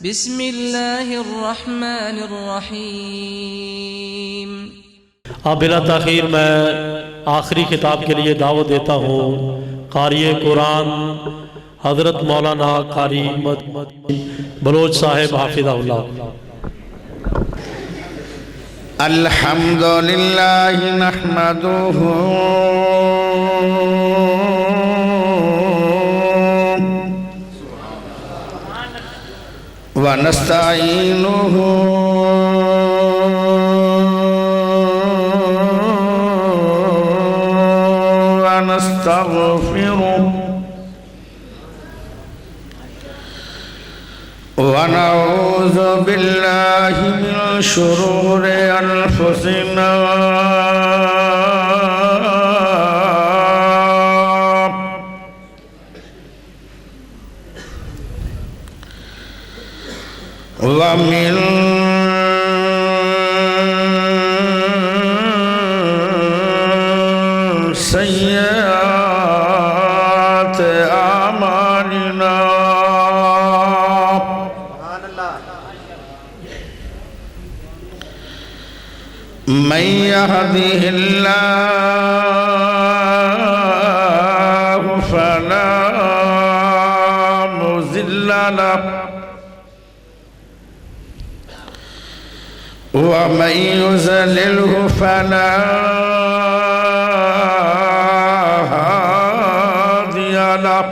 بسم اللہ الرحمن الرحیم۔ اب بلا تاخیر میں آخری خطاب کے لیے دعوت دیتا ہوں قاری قرآن حضرت مولانا قاری بلوچ صاحب حافظہ اللہ۔ الحمدللہ نحمدہ ونستعینہ ونستغفرہ ونعوذ باللہ من شرور انفسنا ومن سیئات اعمالنا من يهده الله فلا مضل له ومن يضلله فلا هادي له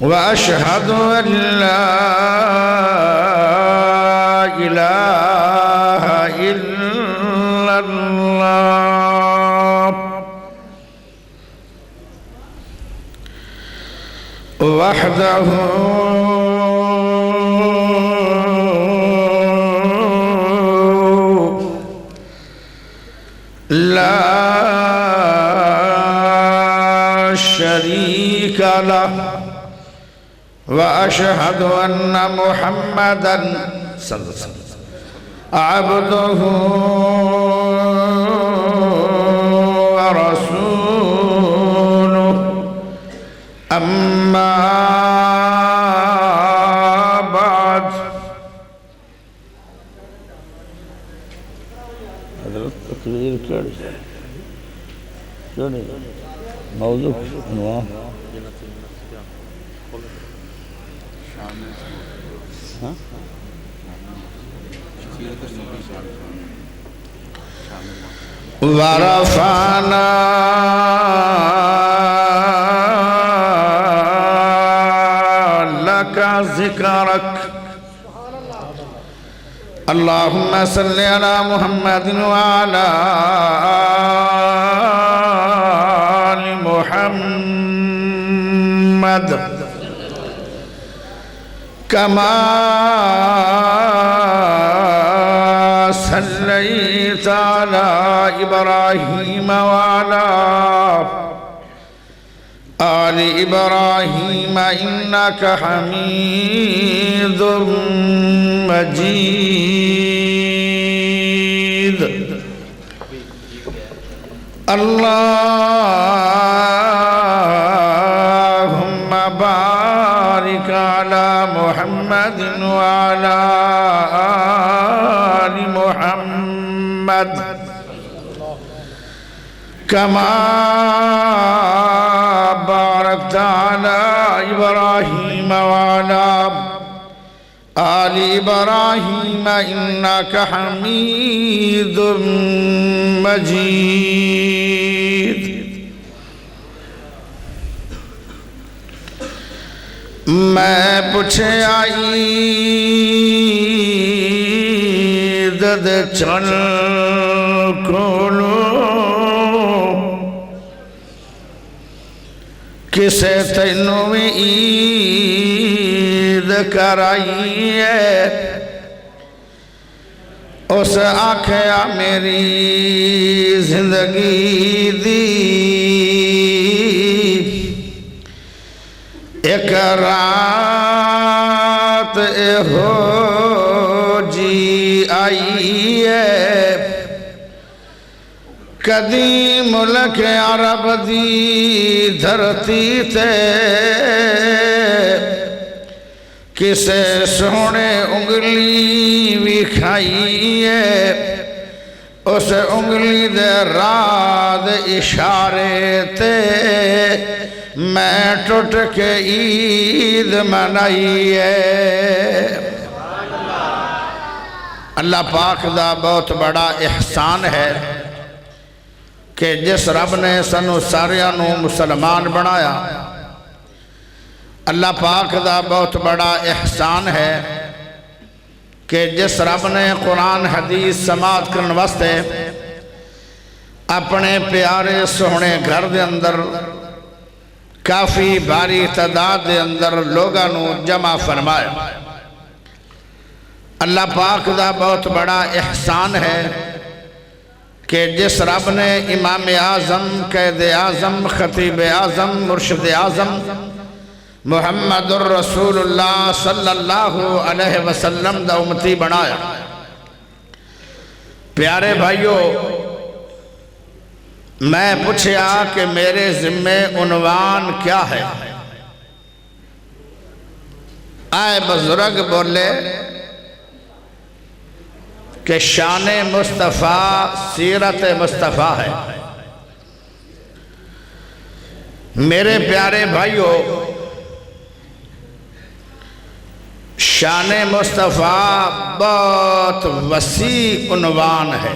وأشهد أن لا إله إلا الله وحده لا شريك له وأشهد أن محمدًا صلى الله عليه وسلم عبده ورسوله أما بعد حضرت تقریر کیوں نہیں موضوع عنوان ورفعنا لك ذكرك اللهم صل على محمد وعلى آل محمد كما صليت على إبراهيم وعلى آل إبراهيم إنك حميد مجيد اللهم بارك على محمد وعلى آل محمد كما باركت على إبراهيم وعلى آل إبراهيم إنك حميد مجيد میں پوچھے آئی دد چل کھولو کسے تینوں میں عید کرائی ہے اس آنکھیا میری زندگی دی ایک رات ہو جی آئی ہے کدی ملک عرب دی دھرتی تے کسے سونے انگلی بھی کھائیے اس انگلی دے راد اشارے تے میں ٹوٹ کے عید منائیے۔ اللہ پاک دا بہت بڑا احسان ہے کہ جس رب نے سانو ساریانو مسلمان بنایا، اللہ پاک دا بہت بڑا احسان ہے کہ جس رب نے قرآن حدیث سماعت کرن واسطے اپنے پیارے سونے گھر دے اندر کافی باری تعداد دے اندر لوگانو جمع فرمایا۔ اللہ پاک دا بہت بڑا احسان ہے کہ جس رب نے امام اعظم، قائد اعظم، خطیب اعظم، مرشد اعظم محمد الرسول اللہ صلی اللہ علیہ وسلم دا امتی بنایا۔ پیارے بھائیو، میں پوچھیا کہ میرے ذمہ عنوان کیا ہے؟ آئے بزرگ بولے کہ شان مصطفیٰ سیرت مصطفیٰ ہے۔ میرے پیارے بھائیو، شان مصطفیٰ بہت وسیع عنوان ہے۔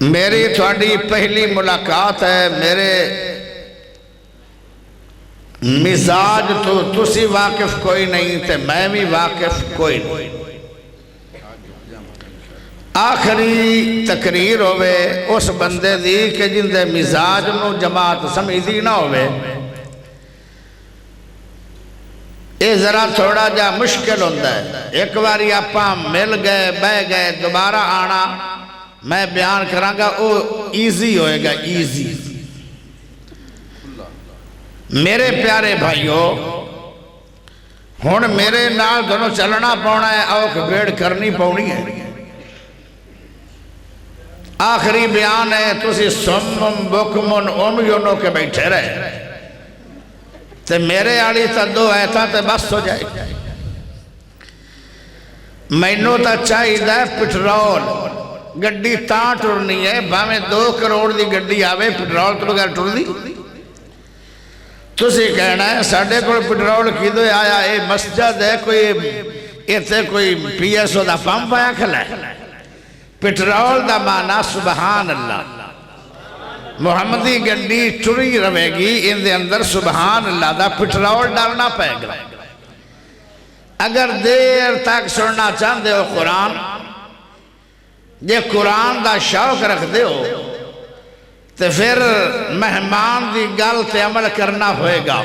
میری تھوڑی پہلی ملاقات ہے، میرے مزاج تو تسی واقف کوئی نہیں تے میں بھی واقف کوئی نہیں۔ آخری تقریر ہوئے اس بندے دی کہ جن دے مزاج نو جماعت سمجھی نہ ہوئے، یہ ذرا تھوڑا جا مشکل ہوتا ہے۔ ایک باری آپاں مل گئے، بہ گئے، دوبارہ آنا میں بیان کرانگا او ایزی ہوئے گا، ایزی۔ میرے پیارے بھائیو، ہون میرے نال دونوں چلنا پونا ہے، اوک بیڑ کرنی پونی ہے۔ آخری بیان ہے، تسی سمم بکمن امیونوں کے بیٹھے رہے تے میرے آلی تا دو ایتا تے بس ہو جائے۔ مینوں تا چاہی دے پٹرول گڈی تاں ٹرنی ہے، بھامیں 2 کروڑ دی گڈی آوے، پٹرول تو بغیر ٹر دی۔ تسی کہنا ہے ساڑھے کوئی پٹرول کی دو آیا، اے مسجد ہے، کوئی ایتے کوئی پی ایس او دا پمپ آیا کھلا ہے۔ پٹرول دا معنی سبحان اللہ، محمدی گڈی ٹری روے گی، ان دے اندر سبحان اللہ دا پٹرول ڈالنا پائے گا۔ اگر دیر تک سننا چاہتے ہو قرآن، یہ قرآن دا شوق رکھ دے ہو تو پھر مہمان دی گل تے عمل کرنا ہوئے گا۔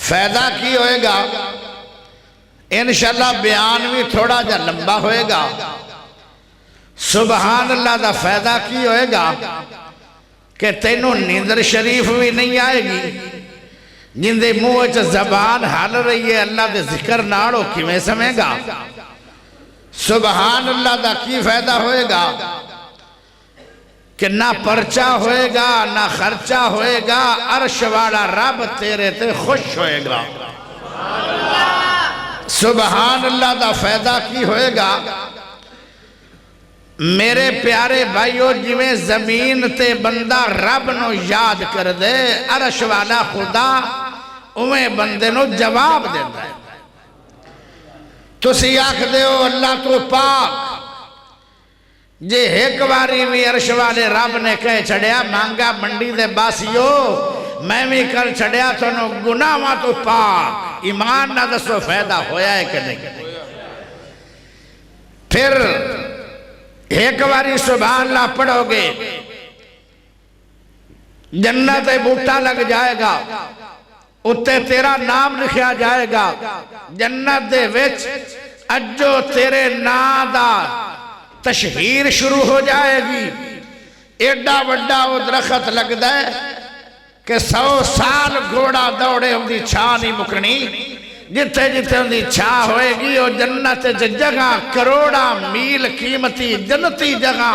فائدہ کی ہوئے گا؟ انشاءاللہ بیان بھی تھوڑا جا لمبا ہوئے گا۔ سبحان اللہ دا فائدہ کی ہوئے گا کہ تینوں نیندر شریف بھی نہیں آئے گی، جن دے منہ چ زبان حال رہی ہے اللہ دے ذکر ناڑو کی میں سمیں گا۔ سبحان اللہ دا کی فائدہ ہوئے گا کہ نہ پرچہ ہوئے گا، نہ خرچہ ہوئے گا، عرش والا رب تیرے تے خوش ہوئے گا۔ سبحان اللہ دا فائدہ کی ہوئے گا؟ میرے پیارے بھائیو، جویں زمین تے بندہ رب نو یاد کر دے، عرش والا خدا اویں بندے نو جواب دیتا ہے۔ تسی آکھ دے ہو اللہ تو پاک، جے ایک باری بھی عرش والے رب نے کہے چھڑیا مانگا منڈی دے باسیو میں بھی کر چھڑیا تو نو گناہ ماں تو پاک، ایمان نہ دسو فائدہ ہویا ہے کہ نہیں۔ پھر ایک باری سبحان اللہ پڑھو گے، جنت بوٹا لگ جائے گا، اتے تیرا نام لکھیا جائے گا، جنت دے وچ اجو تیرے نام دا تشہیر شروع ہو جائے گی۔ ایڈا وڈا وہ درخت لگ دے کہ 100 سال گھوڑا دوڑے ہم دی چھا نہیں مکنی، جتھے جتھے اندھی چھا ہوئے گی وہ جنت جگہ کروڑا میل قیمتی جنتی جگہ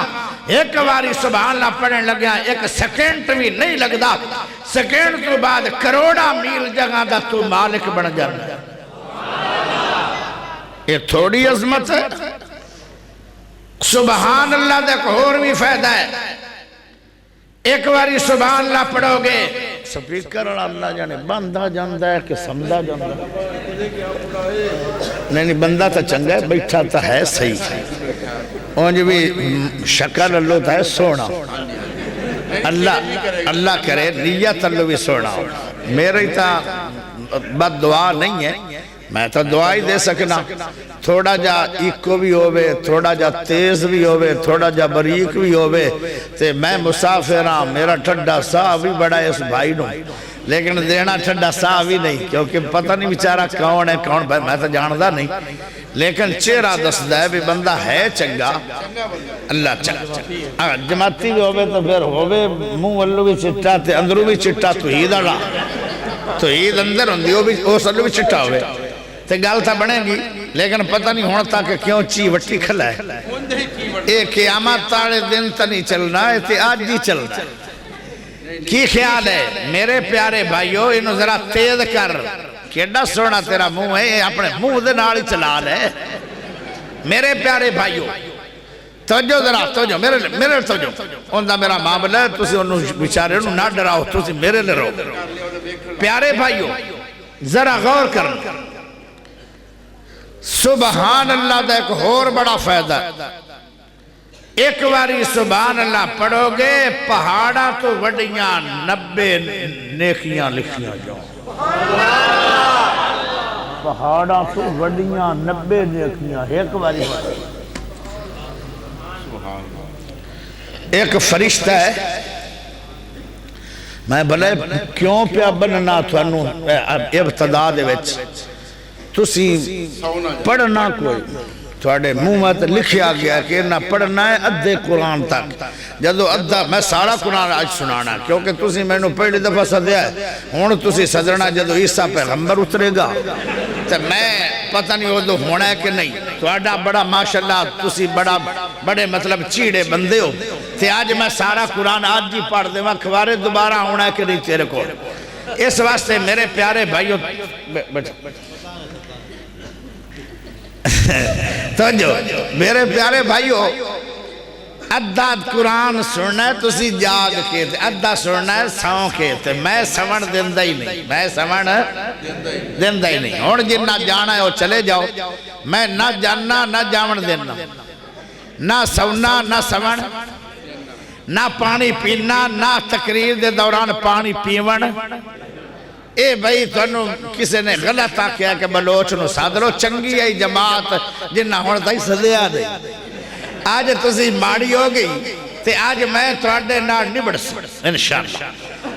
ایک باری سبحان اللہ پڑھنے لگیا ایک سیکنڈ بھی نہیں لگدا سیکنڈ تو بعد کروڑا میل جگہ دا تو مالک بن جانا یہ تھوڑی عظمت ہے سبحان اللہ دے کو اور بھی فائدہ ہے ایک باری سبحان اللہ پڑھو گے سپیکر اللہ جانے بندہ جاندہ ہے کہ سمدہ جاندہ ہے نہیں بندہ تا چنگا ہے بیٹھا تا ہے صحیح اونج بھی شکل اللہ تا ہے سونا اللہ کرے نیت اللہ بھی سونا میرے تا بد دعا نہیں ہے میں تو دعا ہی دے سکنا تھوڑا جا ایکو بھی ہوئے تھوڑا جا تیز بھی ہوئے تھوڑا جا بریک بھی ہوئے تے میں مسافر ہاں میرا ٹھڈا ساہ بھی بڑا ہے اس بھائی نو لیکن دینا ٹھڈا ساہ بھی نہیں کیونکہ پتہ نہیں بیچارہ کون ہے کون بھائی میں تو جاندہ نہیں لیکن چہرہ دسدہ ہے بھی بندہ ہے چنگا اللہ چنگا جماعتی بھی ہوئے تو پھر ہوئے منہ واللو بھی چٹا تے اندروں بھی چٹا تو ہی دڑا تو عید اندر ہوں دیو بھی وہ سلو بھی چٹا ہوئے تے گال تھا بنے گی لیکن پتہ نہیں ہونا تھا کہ کیوں چی وٹی کھلا ہے ایک قیامت تاڑے دن تا نہیں چلنا ہے تے آج ہی چلنا ہے کی خیال ہے میرے پیارے بھائیو انہوں ذرا تیز کر کیڑا سونا تیرا منہ ہے اپنے منہ دے ناڑی چلا لے میرے پیارے بھائیو توجہ ذرا توجہ میرے توجہ اندہ میرا معاملہ ہے تسی انہوں بیچارے انہوں نہ ڈراؤ تسی میرے لے رو پیارے بھائیو ذرا غور کرنا سبحان اللہ دا ایک اور بڑا فائدہ ہے ایک باری سبحان اللہ پڑھو گے پہاڑا تو وڈیاں 90 نیکیاں لکھیاں جاؤں پہاڑا تو وڈیاں 90 نیکیاں ایک باری ایک فرشتہ ہے میں بلے کیوں پہ بننا تھانو ابتدا دے وچ تسی پڑھنا کوئی تھوڑے منہ میں لکھیا گیا کہ نہ پڑھنا ہے ادھے قرآن تک جدو ادھا میں سارا قرآن آج سنانا کیونکہ تسی میں نے پہلی دفعہ صدیا ہے ہون تسی صدرنا جدو عیسیٰ پیغمبر اترے گا تو میں پتہ نہیں ہو دو ہونا ہے کہ نہیں تو آڈا بڑا ماشاءاللہ تسی بڑے مطلب چیڑے بندے ہو تے آج میں سارا قرآن آج ہی پڑھ دے میں کھوارے دوبارہ ہونا ہے کہ نہیں تیرے کو اس واسطے میرے پیارے بھائیو تو جو میرے پیارے بھائیو ادھا قرآن سننا ہے تسی جاگ کے تھے ادھا سننا ہے ساؤں کے تھے میں سمن دیندہ ہی نہیں میں سمن دیندہ ہی نہیں اور جنہ جانا ہے وہ چلے جاؤ میں نہ جاننا نہ جامن دینا نہ سونا نہ سمن نہ پانی پینا نہ تقریر دے دوران پانی پیون اے بھائی تو کسی نے غلط آکیا کہ بلوچ نو سادرو چنگی ہے جماعت جنہ ہونا تھا صدیہ دے آج تسی ماڑی ہو گئی تے آج میں تراڈے ناڑ نہیں بڑھ سکتا انشاءاللہ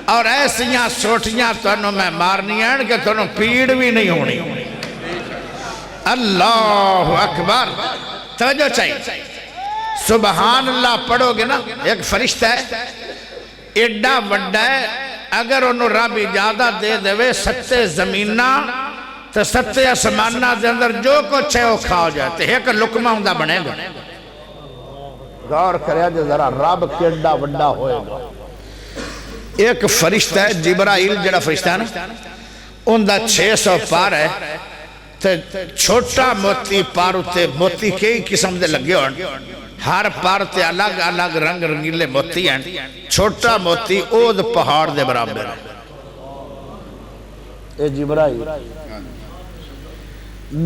اور ایسیاں سوٹیاں تو میں مارنی ہیں کہ تو پیڑ بھی نہیں ہونی اللہ اکبر توجہ چاہیے سبحان اللہ پڑھو گے نا ایک فرشتہ ہے ایڈا بڑا ہے اگر انہوں رب اجازت دے دے ستے زمینہ تو ستے اسمانہ دے اندر جو کچھ ہے وہ کھاؤ جاتے ایک لکمہ ہوندہ بنے گا غور کریا جو ذرا رب کیڈا بڑا ہوئے گا ایک فرشتہ ہے جبرائیل جڑا فرشتہ ہے نا اندہ 600 پار ہے چھوٹا موتی پارو تے موتی کئی قسم دے لگے ہوئے ہر پار تے الگ الگ رنگ رنگیلے موتی ہیں چھوٹا موتی اود پہاڑ دے برابر اے جبرائیل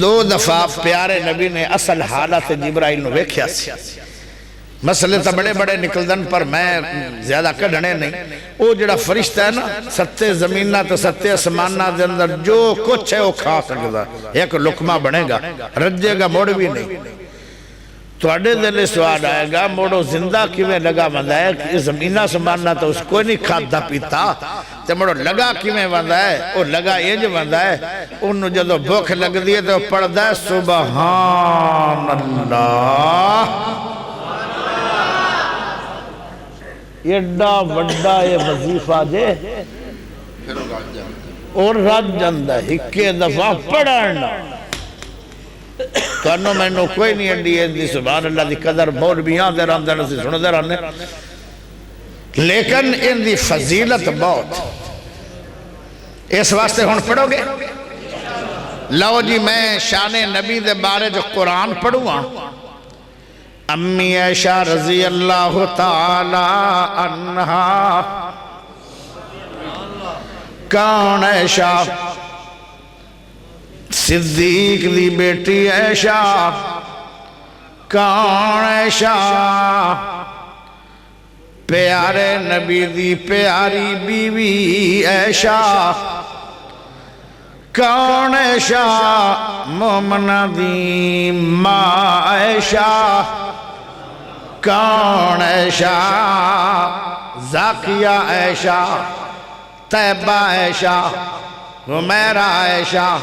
2 دفعہ پیارے نبی نے اصل حالت جبرائیل نو ویکھیا سی مسئلے تا بڑے بڑے نکلدن پر میں زیادہ کڑھنے نہیں وہ جڑا فرشتہ ہے نا ستے زمینہ تو ستے اسمانہ دے اندر جو کچھ ہے وہ کھا سکتا ایک لکمہ بنے گا رجے گا موڑ بھی نہیں تو اڈے دلے سوال آئے گا موڑو زندہ کیویں لگا بندہ ہے کہ زمینہ سمانہ تو اس کو نہیں کھاتا پیتا تو موڑو لگا کیویں بندہ ہے وہ لگا اینج بندہ ہے انہوں جدو بھوک لگ دیئے تو پڑھ دا ہے سبحان اللہ ایڈا وڈا یہ وظیفہ جے اور رات جاندہ ہکے دفعہ پڑھنا تو میں نو کوئی نہیں انڈی دی سبحان اللہ دی قدر بہت بھی یہاں دے رہاں دے سنو دے رہاں لیکن ان دی فضیلت بہت اس واسطے ہون پڑھو گے لو جی میں شان نبی دے بارے جو قرآن پڑھوں امی عائشہ رضی اللہ تعالی عنہا کون عائشہ صدیق دی بیٹی عائشہ کون عائشہ پیارے نبی دی پیاری بیوی عائشہ کون عائشہ مومنہ دی ماں عائشہ کون عائشہ زاکیہ عائشہ طیبہ عائشہ حمیرہ عائشہ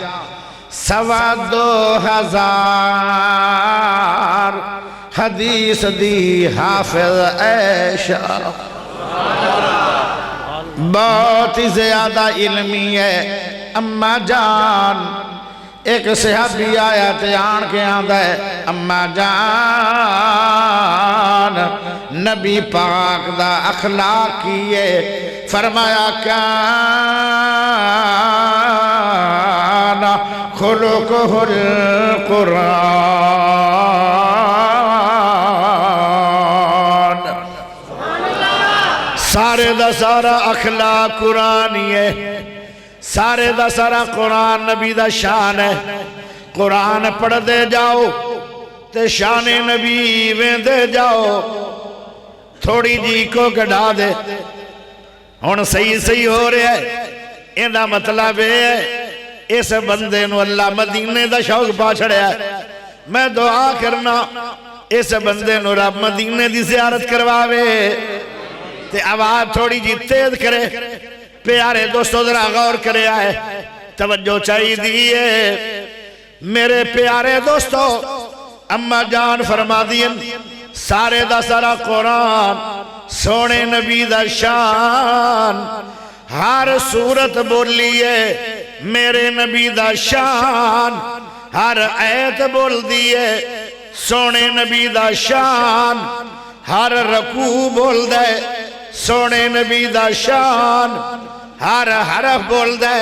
2,500 حدیث دی حافظ عائشہ بہت ہی زیادہ علمی ہے اماں جان ایک صحابی آیا تے آن کے آندہ ہے اماں جان نبی پاک دا اخلاق کیے فرمایا کان خلقہ القرآن سارے دا سارا اخلاق قرآنی ہے سارے دا سارا قرآن نبی دا شان ہے قرآن پڑھ دے جاؤ تے شان نبی ویں دے جاؤ تھوڑی جی کو گڑا دے ہون صحیح ہو رہا ہے ان دا مطلب ہے اس بندے نو اللہ مدینے دا شوق پا چھڑیا ہے میں دعا کرنا اس بندے نو رب مدینے دی زیارت کرواوے تے آواز تھوڑی جی تیز کرے پیارے دوستو ذرا غور کرے آئے توجہ چاہی دیئے میرے پیارے دوستو اماں جان فرما دین سارے دا سارا قرآن سونے نبی دا شان ہر صورت بولیے میرے نبی دا شان ہر آیت بول دیئے سونے نبی دا شان ہر رکوع بول دے سونے نبی دا شان ہر حرف بول دے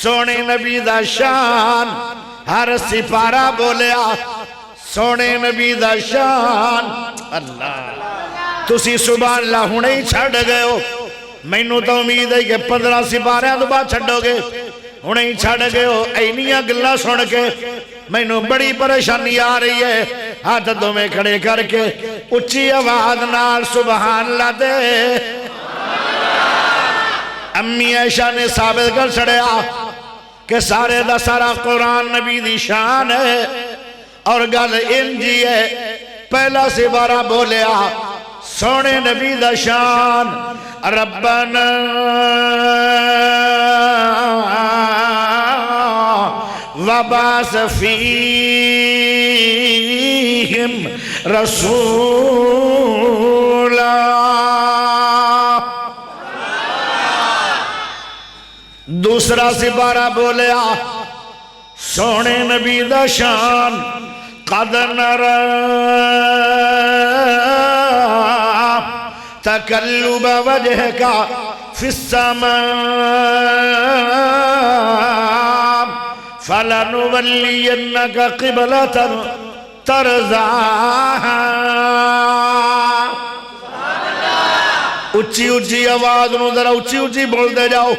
سونے نبی دا شان ہر سپارہ بولیا سونے نبی دا شان اللہ تسی سبحان اللہ ہونے ہی چھڑ گئے ہو میں نو تو امید ہے کہ 15 سپارے تو بعد چھڑو گے ہونے ہی چھڑ گئے ہو اینیاں گلہ سن کے میں نو بڑی پریشانی آ رہی ہے ہاتھ دو میں کھڑے کر کے اچھی آواز نال سبحان اللہ دے امی عائشہ نے ثابت کر چھڑیا کہ سارے دا سارا قرآن نبی دی شان ہے اور گل انجی ہے پہلا سپارہ بولیا سونے نبی دا شان ربنا وبعث فیہم رسولا دوسرا سپارہ بولیا سونے نبی دا شان قد نرى تقلب وجهك في السماء فلنولينك قبلة ترضاها اچھی اچھی آواز نو ذرا اچھی اچھی بول دے جاؤ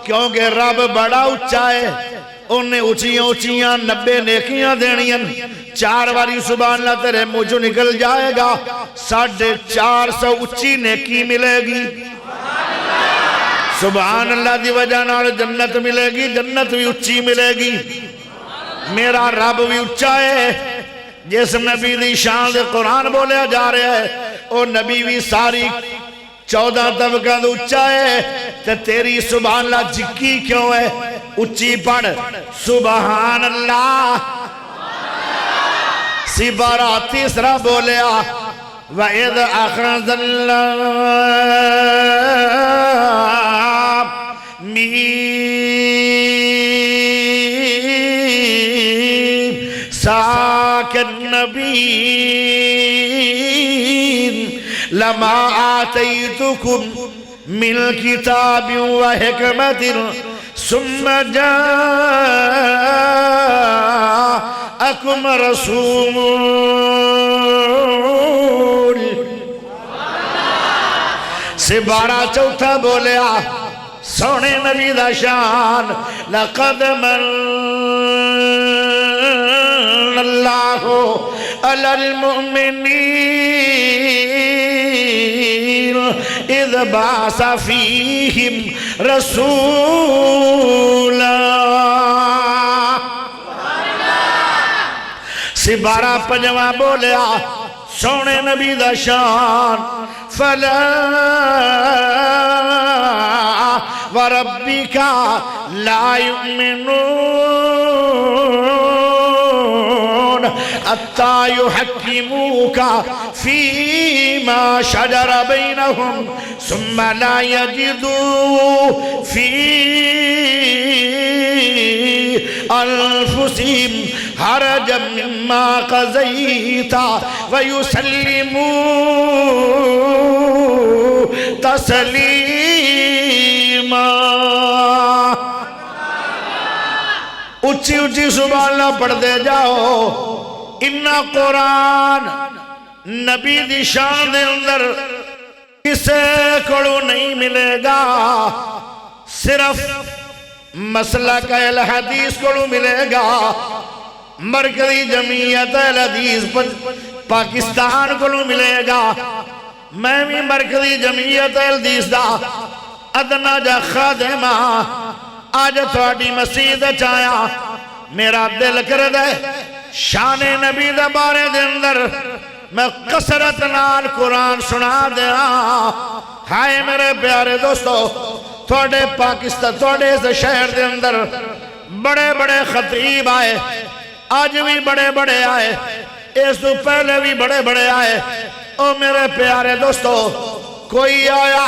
کیونکہ رب بڑا اچھا ہے انہیں اچھیاں اچھیاں 90 نیکیاں دینیاں 4 باری سبحان اللہ تیرے مجھو نکل جائے گا 450 اچھی نیکی ملے گی سبحان اللہ دی وجہ نال جنت ملے گی جنت بھی اچھی ملے گی میرا رب بھی اچھا ہے جس نبی دی شان دے قرآن بولیا جا رہا ہے او نبی بھی ساری 14 طبقہ دے اچھا ہے تے تیری سبحان اللہ جکی کیوں ہے اچھی پڑھ سبحان اللہ سپارہ تیسرا بولیا وَإِذْ أَخْرَجَ اللَّهُ ساک النبیین لما آتیتکم من کتاب و حکمت ثم جاءکم رسول سے 12 چوتھا بولیا سونے نبی دا شان لقد من اللہ علی المؤمنین اذ بعث فیہم رسولا سے 12 پنجواں بولیا سونے نبی دا شان فلا وربک لا یؤمنون حتی یحکموک فیما شجر بینہم ثم لا یجدوا فی انفسہم حرجا مما قضیت ویسلموا تسلیما اچھی اچھی سبحان اللہ پڑھ دے جاؤ انہا قرآن نبی دی شان دے اندر کسے کڑو نہیں ملے گا صرف مسلک اہل حدیث کڑو ملے گا مرکزی جمعیت اہل حدیث پاکستان کڑو ملے گا میں بھی مرکزی جمعیت اہل حدیث دا ادنا جا خادمہ آج تھوڑی مسجد چایا میرا دل کر دے شان نبی دا بارے دے اندر میں قصرت نال قرآن سنا دیا ہائے میرے پیارے دوستو تھوڑے پاکستان تھوڑے سے شہر دے اندر بڑے بڑے خطیب آئے آج بھی بڑے بڑے آئے اس تو پہلے بھی بڑے بڑے آئے او میرے پیارے دوستو کوئی آیا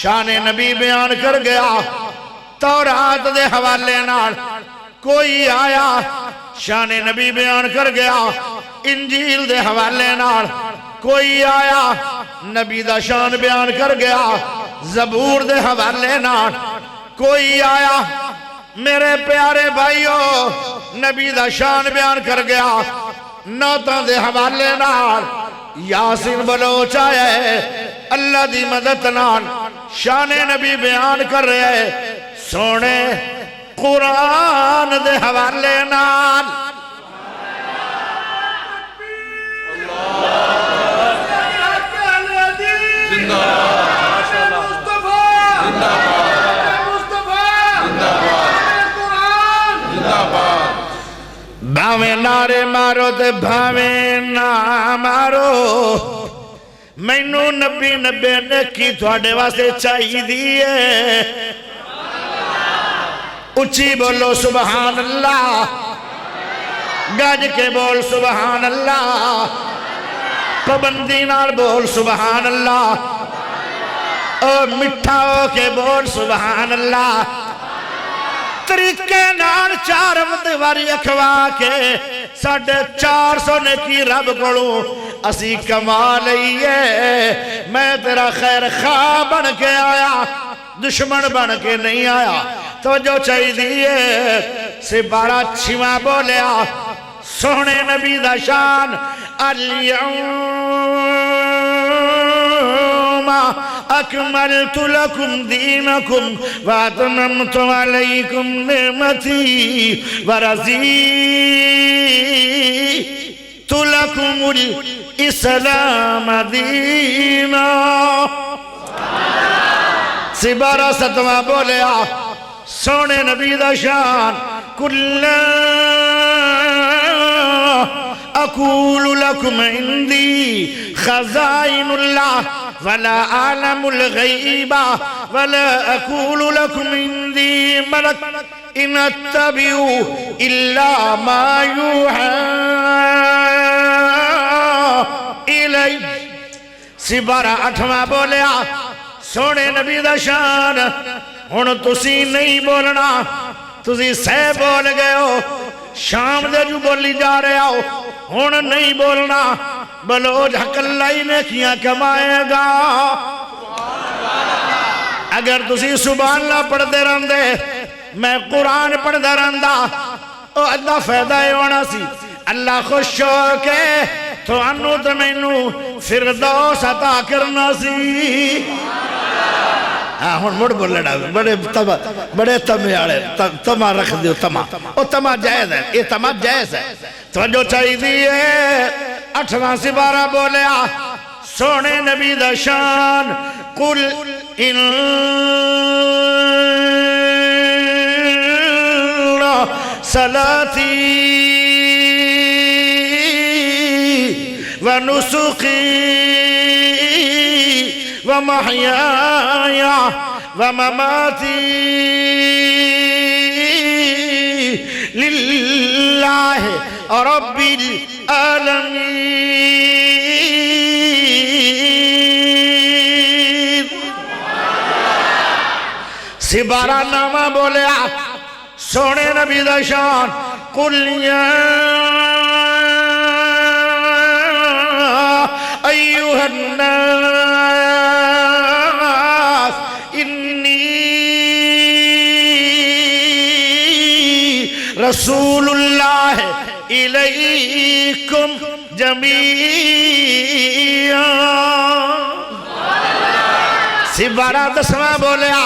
شان نبی بیان کر گیا تورات دے حوالے نال کوئی آیا شان نبی بیان کر گیا انجیل دے حوالے نال کوئی آیا نبی دا شان بیان کر گیا زبور دے حوالے نال کوئی آیا میرے پیارے بھائیو نبی دا شان بیان کر گیا نوتاں دے حوالے نال یاسین بلوچ آئے اللہ دی مدد نال شان نبی بیان کر رہے سونے قرآن دے حوالے نال بھاویں نعرے مارو تے بھاویں نہ مارو مینوں نبی نبی نکی تھوڑے واسے چاہی دیئے اچھی بولو سبحان اللہ گج کے بول سبحان اللہ پابندی نال بول سبحان اللہ اور مٹھا ہو کے بول سبحان اللہ طریقے نال 4 واری اکھوا کے 450 نکی رب کڑوں اسی کما لئیے میں تیرا خیر خواہ بن کے آیا دشمن بن کے نہیں آیا توجہ چاہی دیئے سے 12 چھواں بولیا سونے نبی دا شان اليوم اکملت لکم دینکم واتممت علیکم نعمتی ورضیت لکم الاسلام دینا سے 12 ستواں بولیا سونے نبی دا شان کل اقول لکم عندی خزائن اللہ ولا عالم الغیبہ ولا اقول لکم عندی ملک ان اتبعو الا ما یوحا الی سے 12 8واں بولیا سونے نبی دا شان ہن تسی نہیں بولنا تسی سہ بول گئے ہو شام دے جو بولی جا رہے آؤ ہون نہیں بولنا بلوچ حق اللہ ہی نے کیا کمائے گا اگر تسی سبحان اللہ پڑھ دے رہندے میں قرآن پڑھ دے رہندا او ادھا فیدہ ہونا سی اللہ خوش ہو کے تو انو تو مینو فردوس عطا کرنا سی ہون مڑ بول لڑا بڑے تمے آڑے تمہ رکھ دیو تمہ او تمہ جائز ہے یہ تمہ جائز ہے توجہ چاہی دیئے 18 سپارہ بولیا سونے نبی دا شان قل ان صلاتی ونسقی ومحیاي ومماتي لله رب العالمين سبارہ نامہ بولیا سونے نبی دا شان قل یا ایوہ الناس انی رسول اللہ الیکم جمیعا سبارہ دسواں بولیا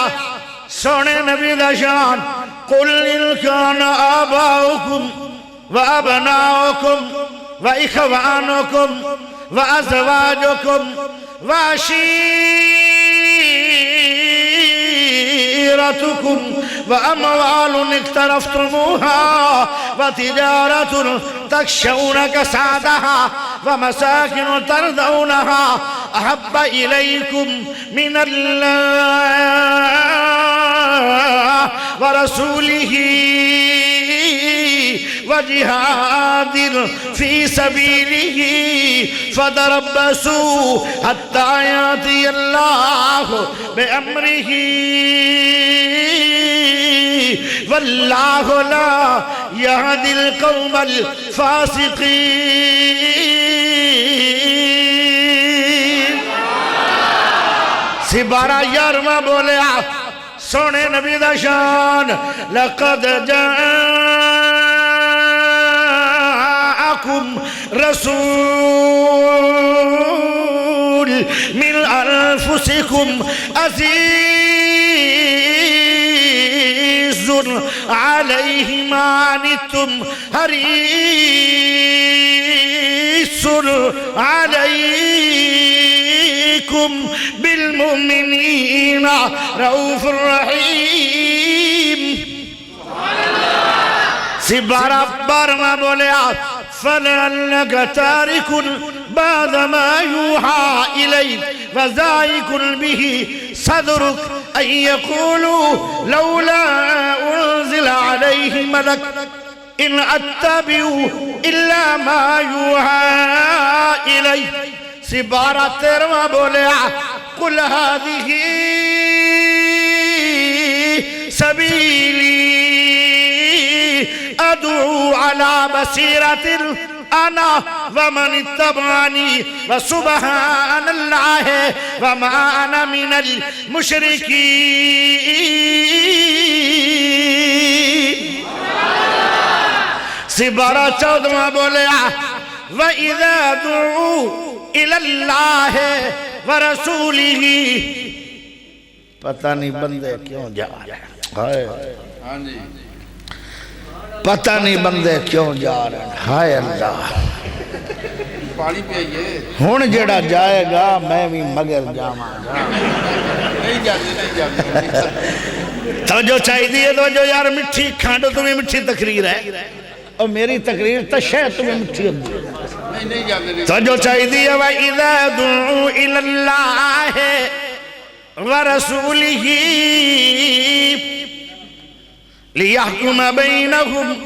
سونے نبی دا شان قل ان کان آباؤکم وابناؤکم واخوانکم وازواجکم وعشیرتکم واموال اقترفتموها وتجارة تخشون كسادها ومساكن ترضونها احب الیکم من اللہ ورسوله وجهاد في سبيله فتربصوا حتى يأتي الله بأمره والله لا يهدي القوم الفاسقين سبارہ یارواں بولیا سونے نبی دا شان لقد جاءكم رسول من أنفسكم عزيز عليه ما عنتم حريص عليكم بالمؤمنين رؤوف رحيم سبارہ بارما بولیا فَلَعَلَّكَ تَارِكٌ بَعْدَ مَا يُوحَى إِلَيْكَ وَذَائِكٌ بِهِ صَدْرُكَ أَن يَقُولُوا لَوْلَا أُنزِلَ عَلَيْهِ مَلَكٌ إِنْ أَتَّبِعُ إِلَّا مَا يُوحَى إِلَيْهِ سبارہ تیرواں بولیا قُلْ هَذِهِ سَبِيلِي ادعو على بصيرة انا ومن اتبعني وسبحان الله وما انا من المشركين سبارہ 14واں بولیا وَإِذَا دُعُوا إِلَى اللَّهِ وَرَسُولِهِ پتہ نہیں بندے کیوں جا رہے ہیں پتہ نہیں بندے کیوں جا رہے ہیں ہائے اللہ پانی پہ آئیے ہون جڑا جائے گا میں بھی مگر جاما گا نہیں جاتے توجہ چاہی دیئے توجہ یار مٹھی کھانڈو تمہیں مٹھی تقریر ہے اور میری تقریر تشہ تمہیں مٹھی ہوتی ہے نہیں جاتے توجہ چاہی دیئے وَإِذَا دُعُوا إِلَى اللَّهِ وَرَسُولِهِ لِيَحْكُمَ بَيْنَهُمْ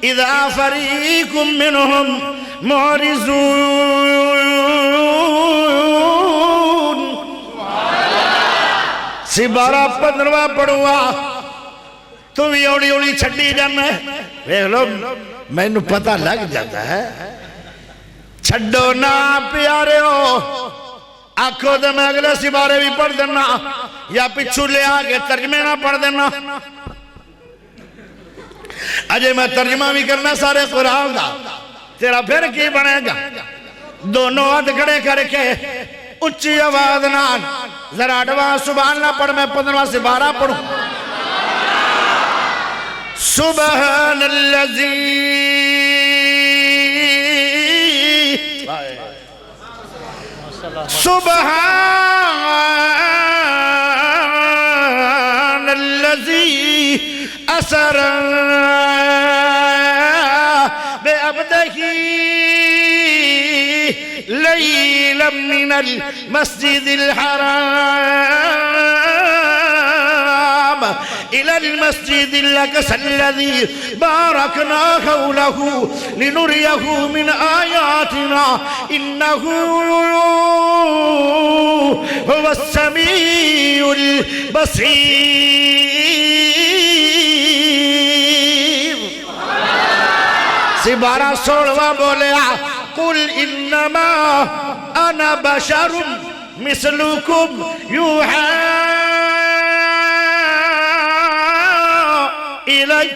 إِذَا فَرِيقٌ مِّنْهُمْ مُعْرِضُونَ سبارہ 15واں پڑھوا تم اوڑی اوڑی چھڑی جانا ہے ویکھ لو میں نے پتہ لگ جاتا ہے چھڑو نا پیارے ہو آنکھوں دے میں اگلے سبارے بھی پڑھ دینا یا پچھو لے آگے ترجمے نہ پڑھ دینا اجے میں ترجمہ بھی کرنا سارے قرآن دا تیرا پھر کی بنے گا دونوں ہاتھ کھڑے کر کے اچھی آواز نان ذرا ڈوان سبحان اللہ پڑھ میں 15واں سبارہ پڑھوں سبحان اللذی سبحان اللذی اثر بے عبدہی لیلا من المسجد الحرام إلى المسجد الأقصى الذي باركنا حوله لنريه من آياتنا إنه هو السميع البصير سبارہ 16 بولے قل انما انا بشر مثلكم يوحى الي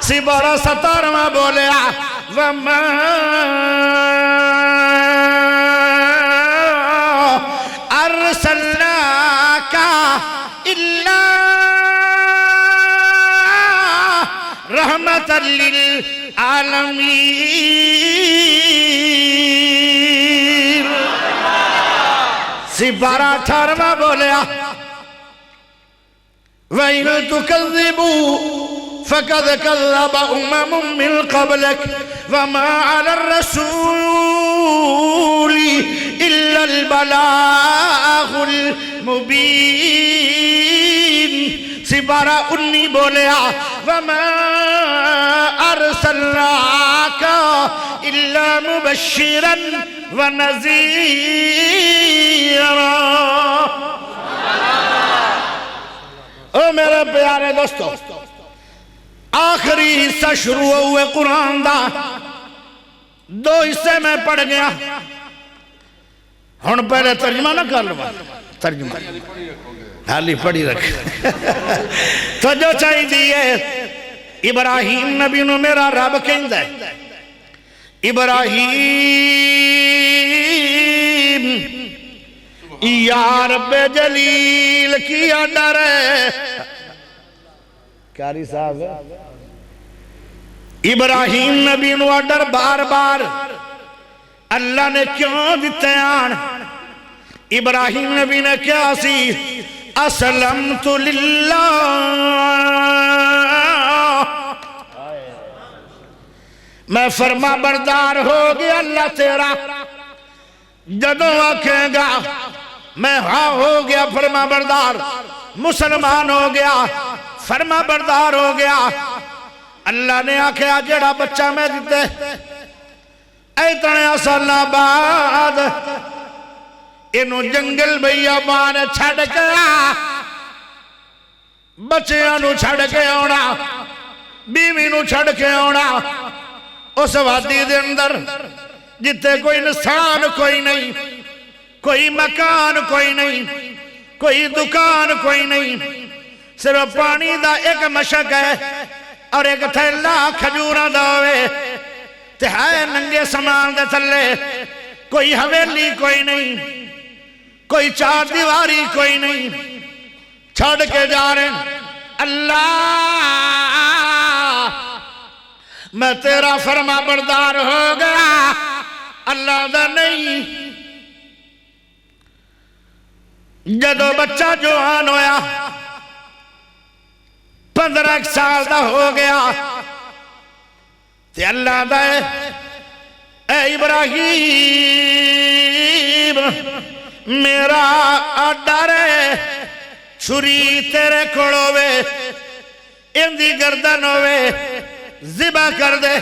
سبارہ 17 بولے وما ارسلناك الا رحمة للعالمين سبارہ 18 بولے وَإِنْ تُكَذِّبُوا فَقَدْ كَذَّبَ أُمَمٌ مِّن قَبْلِكَ وَمَا عَلَى الرَّسُولِ إِلَّا الْبَلَاغُ الْمُبِينُ سبارہ 19 بولے وَمَا أَرْسَلْنَاكَ إِلَّا مُبَشِّرًا وَنَذِيرًا او میرے پیارے دوستو آخری حصہ شروع ہوئے قرآن دا 2 حصے میں پڑھ گیا ہن پہلے ترجمہ نہ کر لوں ترجمہ حالی پڑھی رکھ تو جو چاہی دیئے ابراہیم نبی نو میرا رب کہن دے ابراہیم یا رب جلیل کیا ڈرے کاری صاحب ابراہیم نبی نو ڈر بار بار اللہ نے کیوں دیتے آن ابراہیم نبی نے کیا سی اسلمت للہ میں فرما بردار ہو گیا اللہ تیرا جدوں آکھیں گا میں ہاں ہو گیا فرما بردار مسلمان ہو گیا فرما بردار ہو گیا اللہ نے آکھیا جڑا بچہ میں دیتے ایتنے سالہ بعد انہوں جنگل بھیا بان چھڑ کے بچیاں نو چھڑ کے آنا بیوی نو چھڑ کے آنا اس وادی دے اندر جتے کوئی انسان کوئی نہیں کوئی مکان کوئی نہیں کوئی دکان کوئی نہیں صرف پانی دا ایک مشک ہے اور ایک تھیلا کھجورہ دا ہوئے تہائے ننگے سامان دے تھلے کوئی حویلی کوئی نہیں کوئی 4 دیواری کوئی نہیں چھڑ کے جا رہے ہیں اللہ میں تیرا فرما بردار ہو گیا اللہ دا نہیں جدو بچہ جوان ہویا 15 سال دا ہو گیا تے اللہ دا اے ابراہیم میرا ڈرے چھری تیرے کھڑو وے اندی گردن ہوئے ذبح کر دے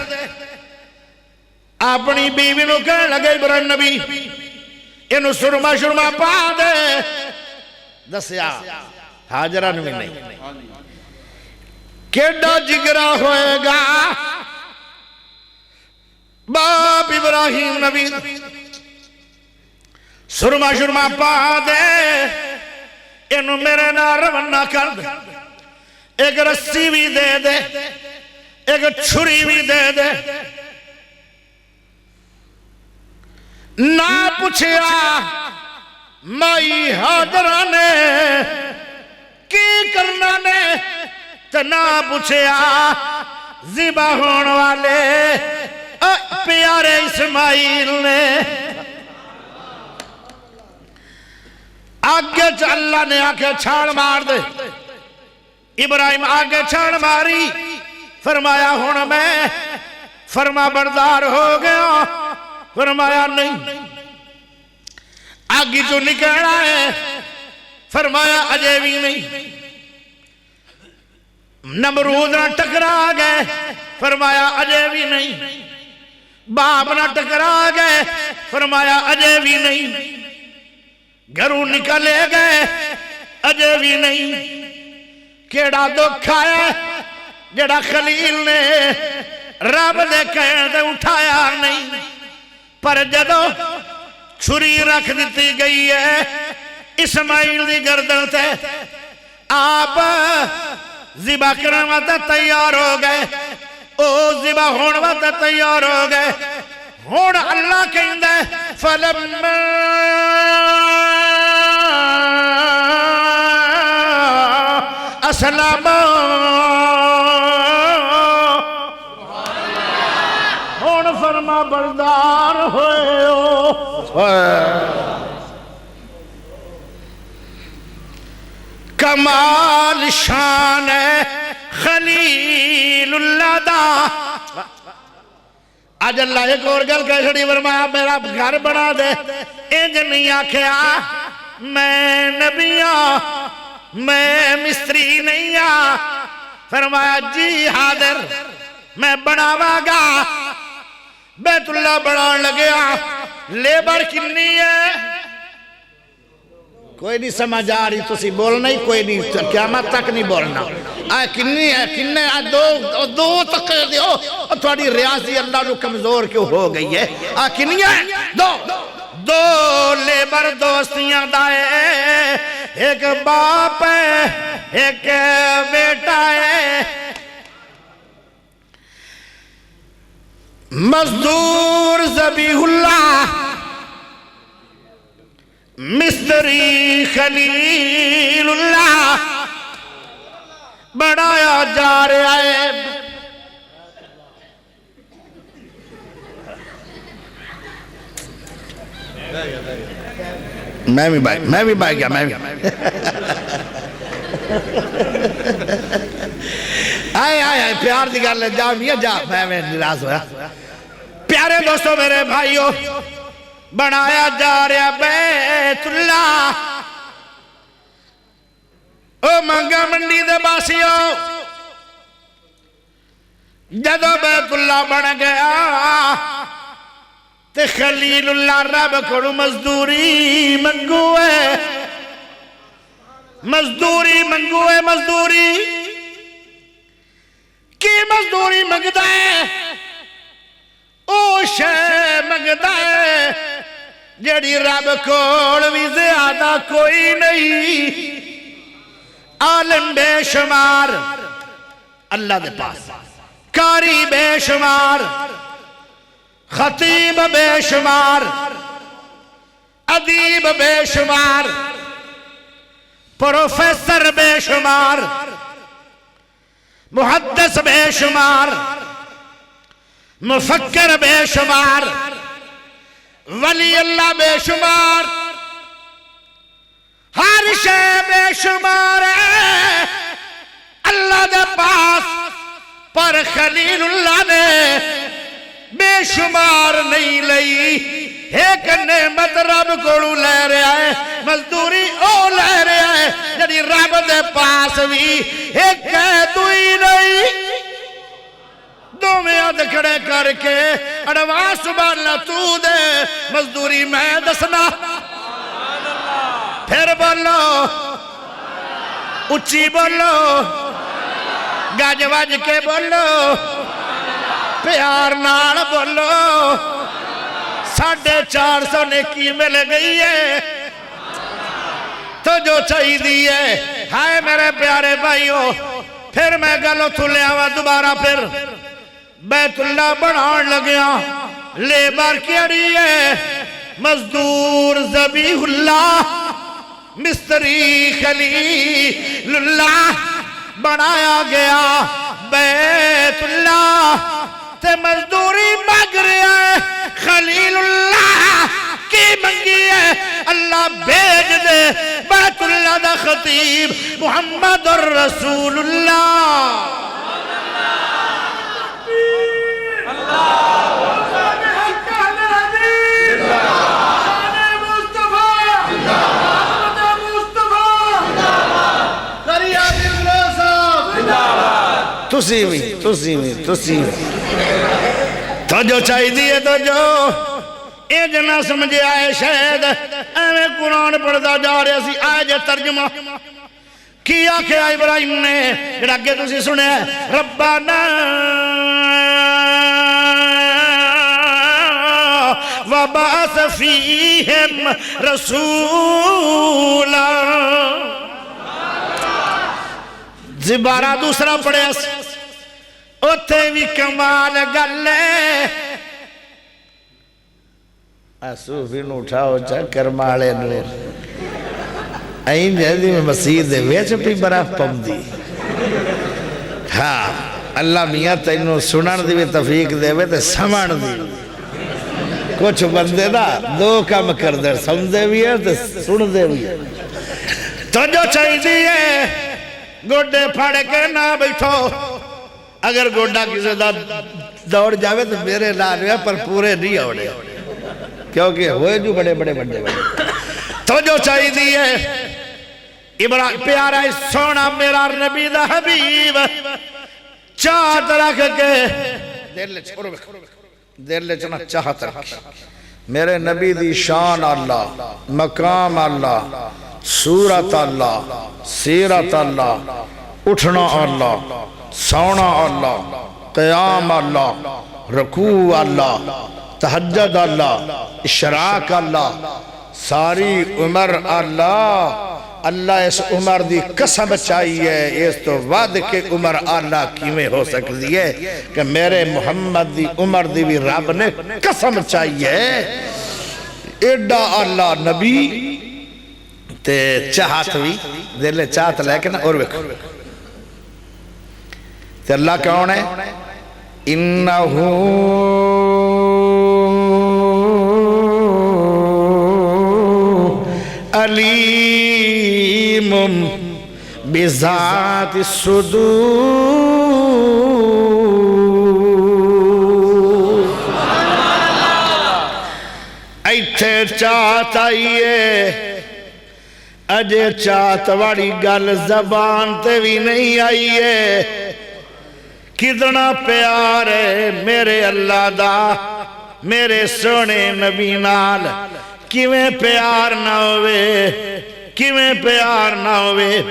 اپنی بیوی نو کہنے لگے ابراہیم نبی انہوں سرما شرما پا دے دسیا حاجرہ نوی نہیں کیڈا جگرا ہوئے گا باپ ابراہیم نبی سرما شرما پا دے انہوں میرے نہ روانہ کر دے ایک رسی بھی دے دے ایک چھری بھی دے دے نہ پوچھیا مائی حاضرہ نے کی کرنا نے تو نہ پوچھیا ذبح ہون والے پیارے اسماعیل نے آگے اللہ نے آکے چھاڑ مار دے ابراہیم آگے چھاڑ ماری فرمایا ہونا میں فرما بردار ہو گیا فرمایا نہیں آگے جو نکلنا ہے فرمایا اجے بھی نہیں نمرود نہ ٹکرا گئے فرمایا اجے بھی نہیں باپ نہ ٹکرا گئے فرمایا اجے بھی نہیں گھروں نکلے گئے اجے بھی نہیں کیڑا دکھ آیا جڑا خلیل نے رب دے کہنے دے اٹھایا نہیں پر جدو چھری رکھ دیتی گئی ہے اسماعیل دی گردن تے آپ ذبح کرنے والا تیار ہو گئے او ذبح ہونے والا تیار ہو گئے ہون اللہ کہندے فَلَمَّا اسلام ہون فرما بردار ہوئے ہو کمال شان خلیل اللہ دا آج اللہ ایک اور گل کہہ چھڑی فرمایا میرا گھر بنا دے انج نہیں آکھیا میں نبیاں میں مستری نہیں فرمایا جی حاضر میں بناوا گا بیت اللہ بنان لگیا لیبر کنی ہے کوئی نہیں سمجھ آ رہی تسی بولنا ہی کوئی نہیں قیامت تک نہیں بولنا آئے کنی ہے کننے دو تک دیو تھوڑی ریاضی اللہ نو کمزور کیوں ہو گئی ہے کنی ہے دو لیبر دوستیاں دائے ایک باپ ہے ایک بیٹا ہے مزدور ذبیح اللہ مستری خلیل اللہ بڑھایا جا رہا ہے میں بھی بھائی گیا میں بھی آئے پیار دی گل جا میاں جا میں نراز ہوا پیارے دوستو میرے بھائیو بنایا جا رہا بیت اللہ او منگا منڈی دے باسیو جدو بیت اللہ بن گیا تے خلیل اللہ رب کو مزدوری منگوئے مزدوری کی مزدوری منگتا ہے او شے منگتا ہے جڑی رب کوڑ بھی زیادہ کوئی نہیں عالم بے شمار اللہ دے پاس کاری بے شمار خطیب بے شمار ادیب بے شمار پروفیسر بے شمار محدث بے شمار مفکر بے شمار ولی اللہ بے شمار ہر شے بے شمار ہے اللہ دے پاس پر خلیل اللہ نے بے شمار نہیں لئی ایک نعمت رب کوڑو لے رہا ہے مزدوری او لے رہا ہے جڑی رب دے پاس بھی ایک دوئی نہیں دو میں آدھ کھڑے کر کے اڑوان سبحانہ تو دے مزدوری میں دسنا پھر بولو اچھی بولو گج وج کے بولو پیار نال بولو 450 نیکی مل گئی ہے تو جو چاہی دی ہے ہائے میرے پیارے بھائیو پھر میں گلو تھلے آوا دوبارہ پھر بیت اللہ بنان لگیا لیبر کیڑی ہے مزدور ذبیح اللہ مستری خلیل اللہ بنایا گیا بیت اللہ تے مزدوری مانگ رہا ہے خلیل اللہ کی منگی ہے اللہ بھیج دے بیت اللہ دا خطیب محمد الرسول اللہ تسی بھی تو جو چاہی دیئے تو جو اے جنہ سمجھے آئے شہد ایویں قرآن پڑھتا جا رہے سی آئے جے ترجمہ کیا کہ ابراہیم نے جڑا کہ تسی سنے ربنا وبعث فیہم رسولا زبارہ دوسرا پڑھے اوتے بھی کمال گلے صوفی نو اٹھاؤ چکر مالے نور این جہدی میں مسیح دے ویچ پی براف پم دی ہاں اللہ میاں تینوں سنن دی بھی تفیق دے وے تے سمان دی کچھ بندے دا 2 کام کر دے سمجھے بھی ہے تے سن دے بھی ہے تو جو چاہی دیئے گوڑے پھاڑے کے نہ بیٹھو اگر گوڑا کسی دا دوڑ جاوے تو میرے لانوے پر پورے نہیں ہوڑے کیونکہ ہوئے جو بڑے بڑے بڑے تو جو چاہی دیئے پیارا سونا میرا نبی دا حبیب چاہت رکھ کے دیر لے چنا چاہت رکھ میرے نبی دی شان اللہ مقام اللہ صورت اللہ سیرت اللہ اٹھنا اللہ سونا اللہ قیام اللہ رکوع اللہ تہجد اللہ اشراق اللہ ساری عمر اللہ اللہ اس عمر دی قسم چاہیے اس تو وعد کے عمر اللہ کی میں ہو سکتی ہے کہ میرے محمد دی عمر دی بھی رب نے قسم چاہیے ایڈا اللہ نبی تے چاہت بھی دل چاہت لے کے نا اور ویکھو تے اللہ کون ہے انہو علیم بذات الصدور ایتھے چاہت آئیے اجے چاہت واڑی گل زبان تے بھی نہیں آئیے کتنا پیار ہے میرے اللہ دا میرے سونے نبی نال کیویں پیار نہ ہوئے کیویں پیار نہ ہوئے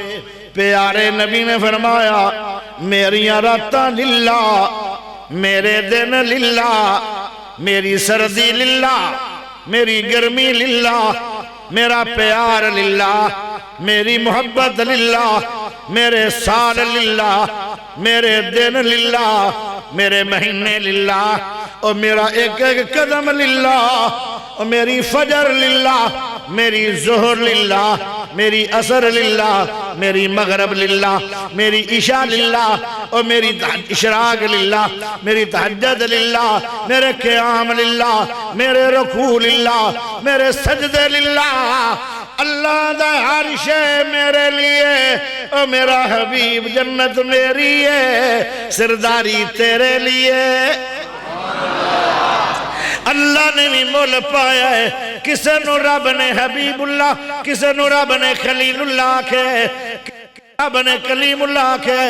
پیارے نبی نے فرمایا میریاں راتاں للہ میرے دن للہ میری سردی للہ میری گرمی للہ میرا پیار للہ میری محبت للہ میرے سال للہ میرے دن للہ میرے مہینے للہ اور میرا ایک ایک قدم للہ اور میری فجر للہ میری ظہر للہ میری عصر للہ میری مغرب للہ میری عشاء للہ اور میری اشراق للہ میری تہجد للہ میرے قیام للہ میرے رکوع للہ میرے سجدے للہ اللہ دا عرش میرے لیے اور میرا حبیب جنت میری ہے سرداری تیرے لیے اللہ نے بھی مول پایا ہے کسے نو رب نے حبیب اللہ کسے نو رب نے خلیل اللہ کے رب نے کلیم اللہ کے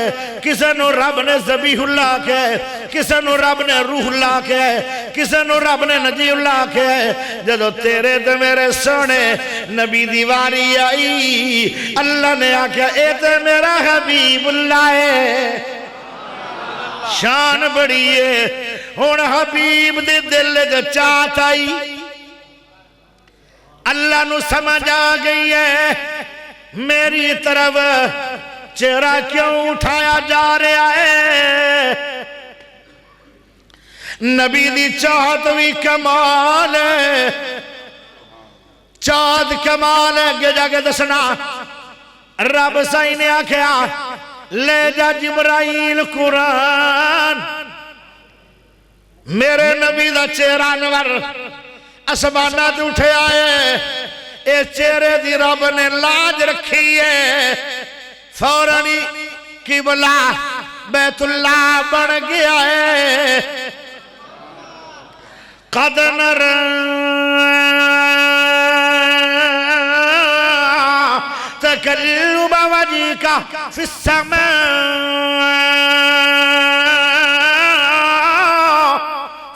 کسے نو رب نے ذبیح اللہ کے کسے نو رب نے روح اللہ کے کسے نو رب نے نجی اللہ کے جدو تیرے تے میرے سونے نبی دیواری آئی اللہ نے آکھا اے تے میرا حبیب اللہ ہے شان بڑی ہے ہن حبیب دے دل جو چاہت آئی اللہ نو سمجھ آ گئی ہے میری طرف چہرہ کیوں اٹھایا جا رہا ہے نبی دی چاہت بھی کمال ہے چاہت کمال ہے گے جا کے دسنا رب سائی نے آکھیا لے جا جبرائیل قرآن میرے نبی دا چہرہ انور اسمانات اٹھے آئے اے چہرے دی رب نے لاج رکھی ہے فورانی قبلہ بیت اللہ بن گیا ہے قد نرى تقلب وجهك في السماء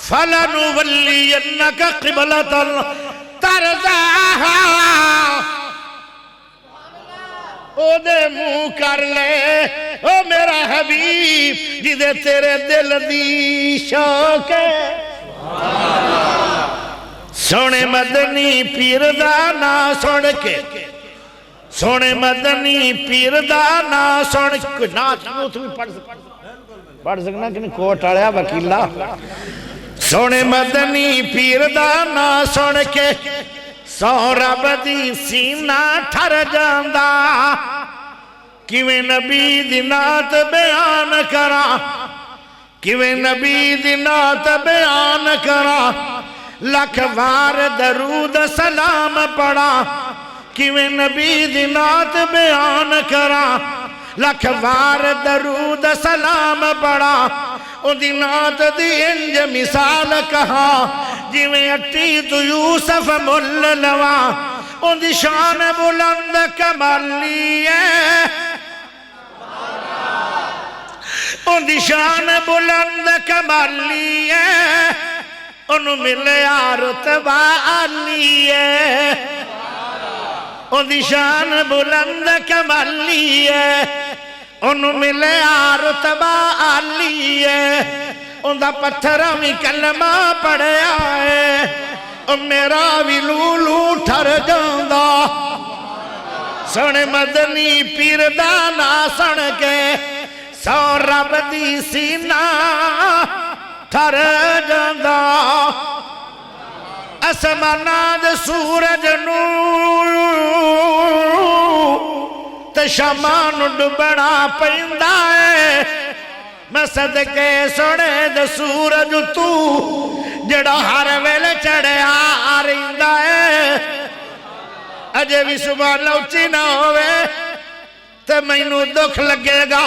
فلنولينك قبلة ترضاها او دے منہ کر لے او میرا حبیب جدے تیرے دل دی شوق ہے سونے مدنی پیر دا نا سن کے سونے مدنی پیر دا نا سن کے نات نوت بھی پڑھ سکنا کہ نہیں کوٹ آڑیا وکیلہ سونے مدنی پیر دا نا سن کے سو رب دی سینہ ٹھر جاندہ کیویں نبی دی نات بیان کرا کیویں نبی دی نات بیان کرا لکھ وار درود سلام پڑا کیویں نبی دی نات بیان کرا لکھ وار درود سلام پڑا ان دی نات دی انج مثال کہا جویں اٹی تو یوسف مل لوا ان دی شان بلند کمالی ہے ان دی شان بلند کمالی ہے انہوں ملے رتبہ علی ہے ان دی شان بلند کمالی ہے انہوں ملے رتبہ علی ہے ان دا پتھرہ میں کلمہ پڑے آئے ان میرا بھی لولو ٹھر جاندہ سن مدنی پیر دانا سن کے سو رب دی سینہ ٹھر جاندہ اسمانات سورج نور تشمان ڈبڑا پہندہ ہے میں صدقے سوڑے دے سورج تو جڑا ہر ویل چڑھے آ رہندہ ہے اجے بھی صبح لوچی نہ ہوئے تے مینوں دکھ لگے گا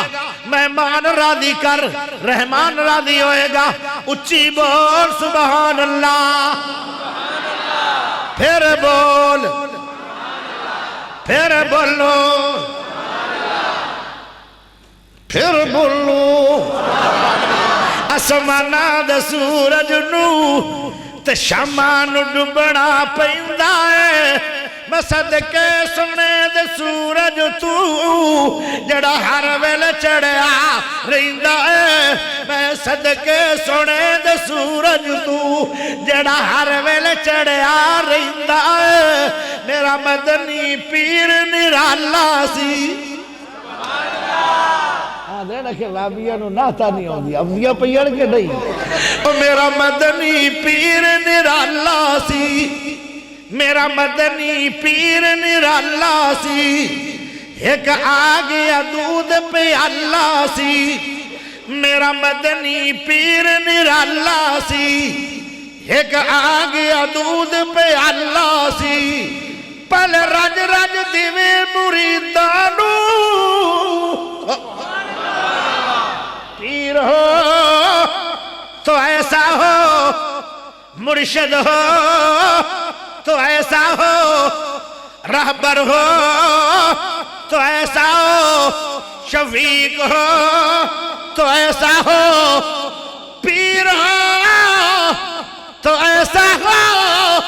مہمان راضی کر رحمان راضی ہوئے گا اچھی بول سبحان اللہ پھر بول پھر بولو پھر بولو اسمانہ دے سورج نو تے شامان ڈبڑا پہندہ ہے میں صدقے سنے دے سورج تو جڑا ہر ویل چڑھیا رہندہ ہے میں صدقے سنے دے سورج تو جڑا ہر ویل چڑھیا رہندہ ہے میرا مدنی پیر نرالا سی دینا کہ وابیہ نو ناتا نہیں ہوں دی ابیہ پیڑ کے نہیں میرا مدنی پیر نرالا سی میرا مدنی پیر نرالا سی ایک آگیا دودھ پہ اللہ سی میرا مدنی پیر نرالا سی ایک آگیا دودھ پہ اللہ سی پل رج رج دیوے مریدانو پیر ہو تو ایسا ہو مرشد ہو تو ایسا ہو رہبر ہو تو ایسا ہو شفیق ہو تو ایسا ہو پیر ہو تو ایسا ہو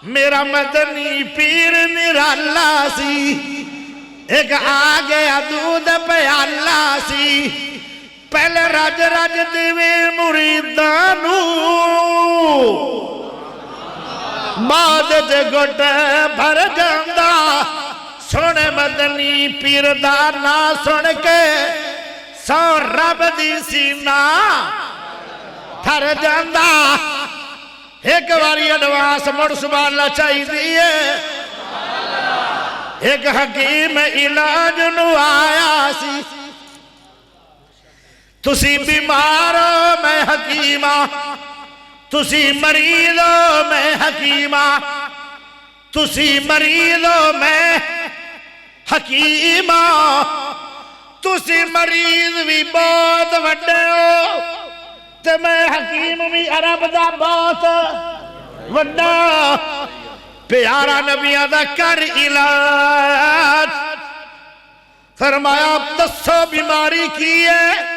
میرا مدنی پیر نرالا سی ایک آگیا دودھ پہ اللہ سی پہلے رج رج دیوے مریدانو بعد دے گھٹ بھر جاندا سونے مدنی پیر دا نا سن کے سو رب دی سینہ تھر جاندا ایک واری اڈوانس مڑ سبحان اللہ چاہی دیئے ایک حکیم علاج نو آیا سی تسی بیمارو میں حکیمہ تسی مریضو میں حکیمہ تسی مریضو میں حکیمہ تسی مریض بھی بہت وڈے ہو تے میں حکیم بھی عرب دا بہت وڈا پیارا نبیہ دا کر علاج فرمایا دسو بیماری کی ہے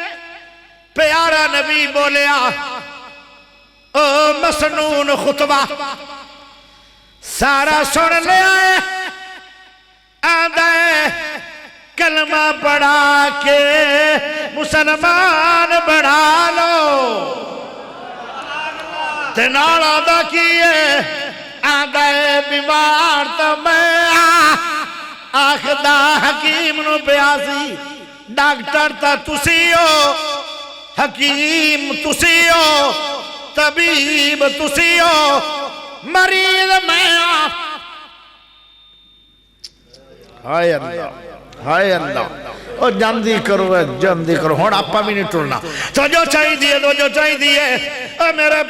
پیارا نبی بولیا او مسنون خطبہ سارا سن لے آئے آدھے کلمہ پڑھا کے مسلمان بڑھا لو تنال آدھا کیے آدھے بیمار تو میں آخدہ حکیم نو پیاسی ڈاکٹر تا تسی ہو حکیم تسی ہو طبیب تسی ہو مریض میں ہائے اللہ ہائے اللہ او جاندی کرو ہون آپا بھی نہیں ٹرنا تو جو چاہی دیئے تو جو چاہی دیئے او میرے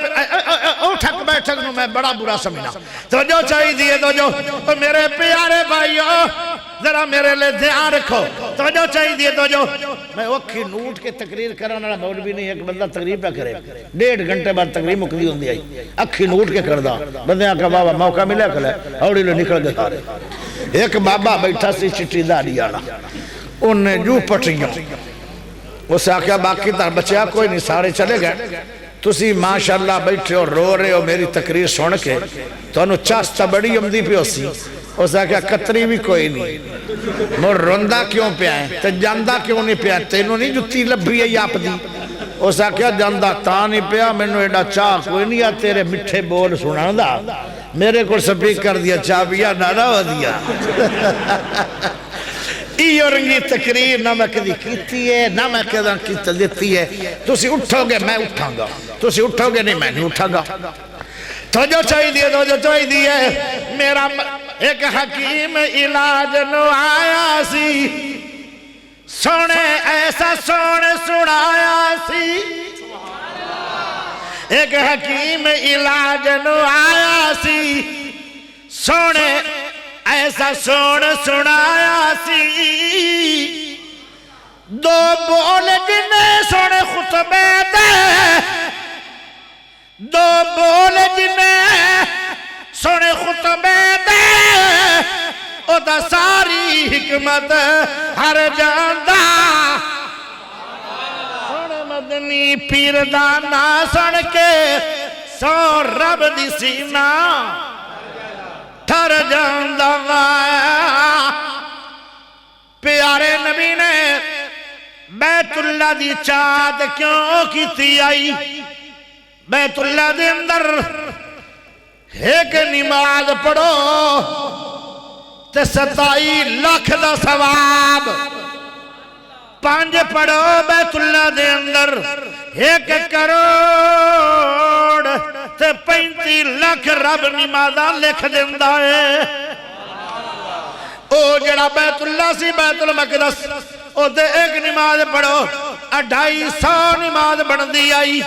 اٹھک بیٹھک نو میں بڑا برا سمجھنا تو جو چاہی دیئے تو جو میرے پیارے بھائیو ذرا میرے لئے دھیان رکھو تو جو چاہی دیئے تو جو میں وقتی نوٹ کے تقریر کرانا مولوی نہیں ایک بندہ تقریر پہ کرے 1.5 گھنٹے بعد تقریر مکلی ہوندی آئی اکھی نوٹ کے کردہ بندے آکا بابا موقع ملے کلے اوڑی لے نکل گئے سارے ایک بابا بیٹھا سی چٹی داری آنا انہیں جو پٹیوں اسے آکیا باقی تر بچیا کوئی نہیں سارے چلے گئے تسی ماشاءاللہ بیٹھے ہو رو رہے ہو میری تقریر سن کے تو انہوں چاستہ بڑی امدی پہ ہو سی اسے آکیا کتری بھی کوئی نہیں مر رندہ کیوں پہ آئیں تے جاندہ کیوں نہیں پہ آئیں تینوں نہیں جتی لبھی ہے آپ دی اسے آکیا جاندہ تا نہیں پہ آئیں میں نے ایڈا چاہ کوئی نہیں آ تیرے مٹھے بول سنان دا میرے کو سپیک کر دیا چاہ بیا نہ ہو دیا ایو رنگی تقریر نہ میں کدی کیتی ہے نہ میں کدی کیتا دیتی ہے تسی اٹھو گے میں اٹھاں گا تسی اٹھو گے نہیں میں نہیں اٹھاں گا تو جو چاہی دیئے تو جو چاہی دیئے میرا ایک حکیم علاج نو آیا سی سونے ایسا سونے سنایا سی ایک حکیم علاج نو آیا سی سونے ایسا سنایا سی دو بول جنہیں سونے خطبے دے دو بول جنہیں سونے خطبے دے او دا ساری حکمت ہر جاندہ سونے مدنی پیر دانا سن کے سو رب دی سینہ تھر جاندہ پیارے نبی نے بیت اللہ دی چاہت کیوں کی تھی آئی بیت اللہ دے اندر ایک نماز پڑھو تے 27 لاکھ دا ثواب 5 پڑھو بیت اللہ دے اندر 1 کروڑ تے 35 لاکھ رب نمازاں لکھ دیندہ ہے او جڑا بیت اللہ سی بیت المقدس او تے 1 نماز پڑھو 250 نماز بندی آئی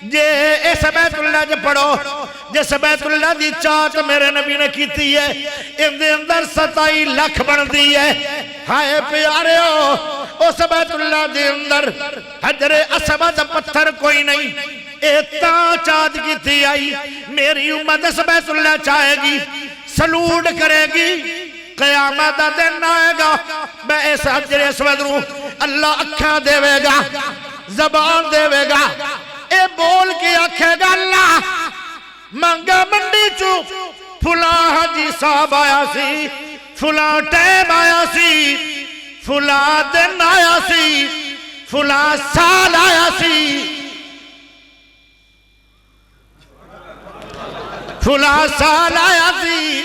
جے اس بیت اللہ جے پڑھو جس بیت اللہ دی چاہت میرے نبی نے کیتی ہے ان دے اندر 27 لاکھ بندی ہے ہائے پیارے ہو اس بیت اللہ دے اندر حجر اسود پتھر کوئی نہیں ایتا چاہت کیتی آئی میری امت اس بیت اللہ چاہے گی سلوٹ کرے گی قیامت دن آئے گا میں اس حجر اسود رو اللہ اکھا دے گا زبان دے گا اے بول کے آکھے گا اللہ مانگا منڈی چو فلاں حجی صاحب آیا سی فلاں ٹیب آیا سی فلاں دن آیا سی فلاں سال آیا سی فلاں سال آیا سی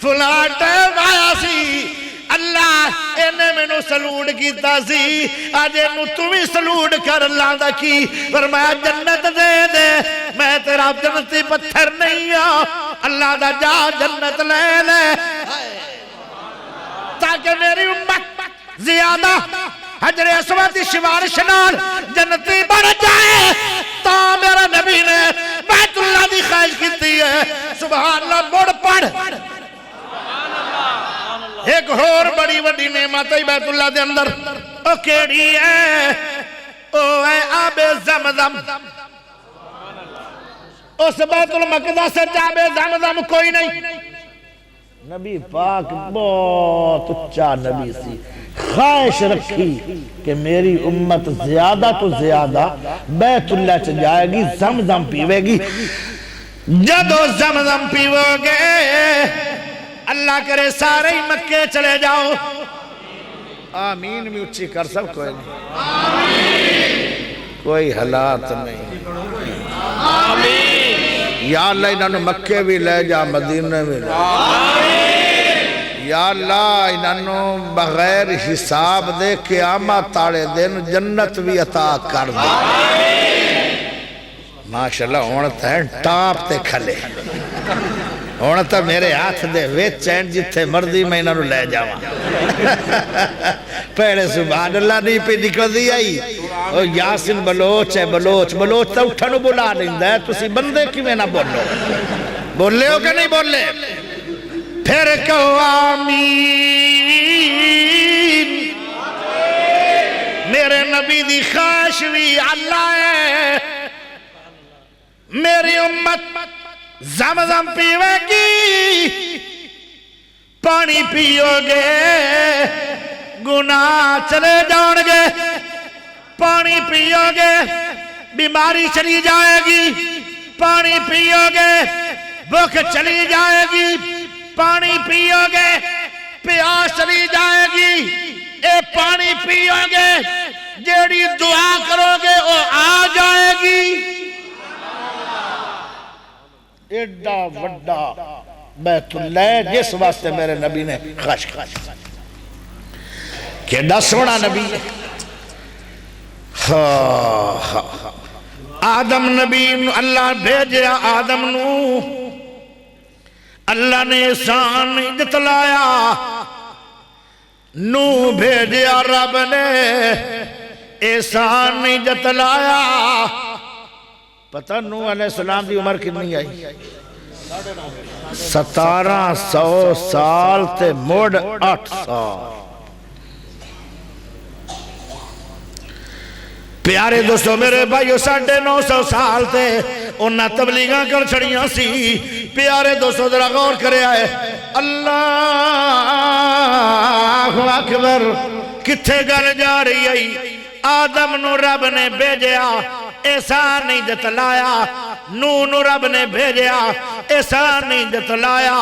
فلاں ٹائم آیا سی اللہ انہیں میں نو سلوڑ کیتا سی آج انہوں تمہیں سلوڑ کر اللہ دا کی فرمایا جنت دے دے میں تیرا جنتی پتھر نہیں ہوں اللہ دا جا جنت لے لے تاکہ میری امت زیادہ حجر اسود شوارش نال جنتی بڑھ جائے تا میرا نبی نے بیت اللہ دی خواہش کیتی ہے سبحان اللہ مڑ پڑھ ایک اور بڑی وڈی نعمت ہے بیت اللہ دے اندر او کیڑی ہے او ہے آب زمزم اس بیت المقدس سے آب زمزم کوئی نہیں نبی پاک بہت اچھا نبی سی خواہش رکھی کہ میری امت زیادہ تو زیادہ بیت اللہ چ جائے گی زمزم پیوے گی جدو زمزم پیو گے اللہ کرے سارے ہی مکے چلے جاؤ آمین بھی اچھی کر سب کوئی نہیں کوئی حالات نہیں یا اللہ انہوں مکے بھی لے جا مدینہ بھی لے یا اللہ انہوں بغیر حساب دے قیامت تاڑے دن جنت بھی عطا کر دے ماشاءاللہ ہونتا ہے ٹاپ تے کھلے ہونتا میرے ہاتھ دے ویچ چینڈ جتھے مردی میں انہوں لے جاواں پہلے سبحان اللہ نہیں پہ نکل دی آئی یاسین بلوچ ہے بلوچ تا اٹھانو بلا نہیں ہے تسی بندے کی میں نہ بولو بولے ہو کہ نہیں بولے پھر کہو آمین میرے نبی دی خواہش بھی اللہ ہے میری امت زمزم پیوے گی پانی پیو گے گناہ چلے جاؤں گے پانی پیو گے بیماری چلی جائے گی پانی پیو گے بھوک چلی جائے گی پانی پیو گے پیاس چلی جائے گی اے پانی پیو گے جیڑی دعا کرو گے وہ آ جائے گی ایڈا وڈا بیت اللہ جس واسطے میرے نبی نے خواہش کہ ایڈا سونا نبی ہے آدم نبی اللہ بھیجیا آدم نو اللہ نے احسان جتلایا نو بھیجیا رب نے احسان جتلایا پتہ نو علیہ السلام دی عمر کتنی آئی 1700 سال تے موڑ 8 سال پیارے دوستو میرے بھائیو 950 سال تے انہاں تبلیغاں کر چھڑیاں سی پیارے دوستو ذرا غور کرے آئے اللہ اکبر کتھے گل جا رہی ہے آدم نو رب نے بھیجیا احسان نہیں جتلایا نو رب نے بھیجیا احسان نہیں جتلایا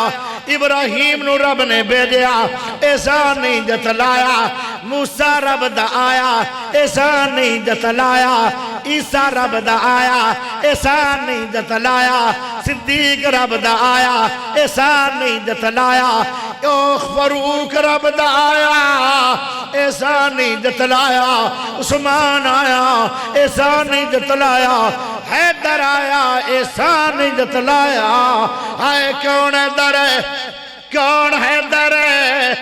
ابراہیم نو رب نے بھیجیا احسان نہیں جتلایا موسیٰ رب دا آیا احسان نہیں جتلایا عیسیٰ رب دا آیا احسان نہیں جتلایا صدیق رب دا آیا احسان نہیں جتلایا فاروق رب دا آیا احسان نہیں جتلایا عثمان آیا احسان نہیں جتلایا حیدر آیا احسان نہیں جتلایا آئے کون حیدر ہے کون حیدر ہے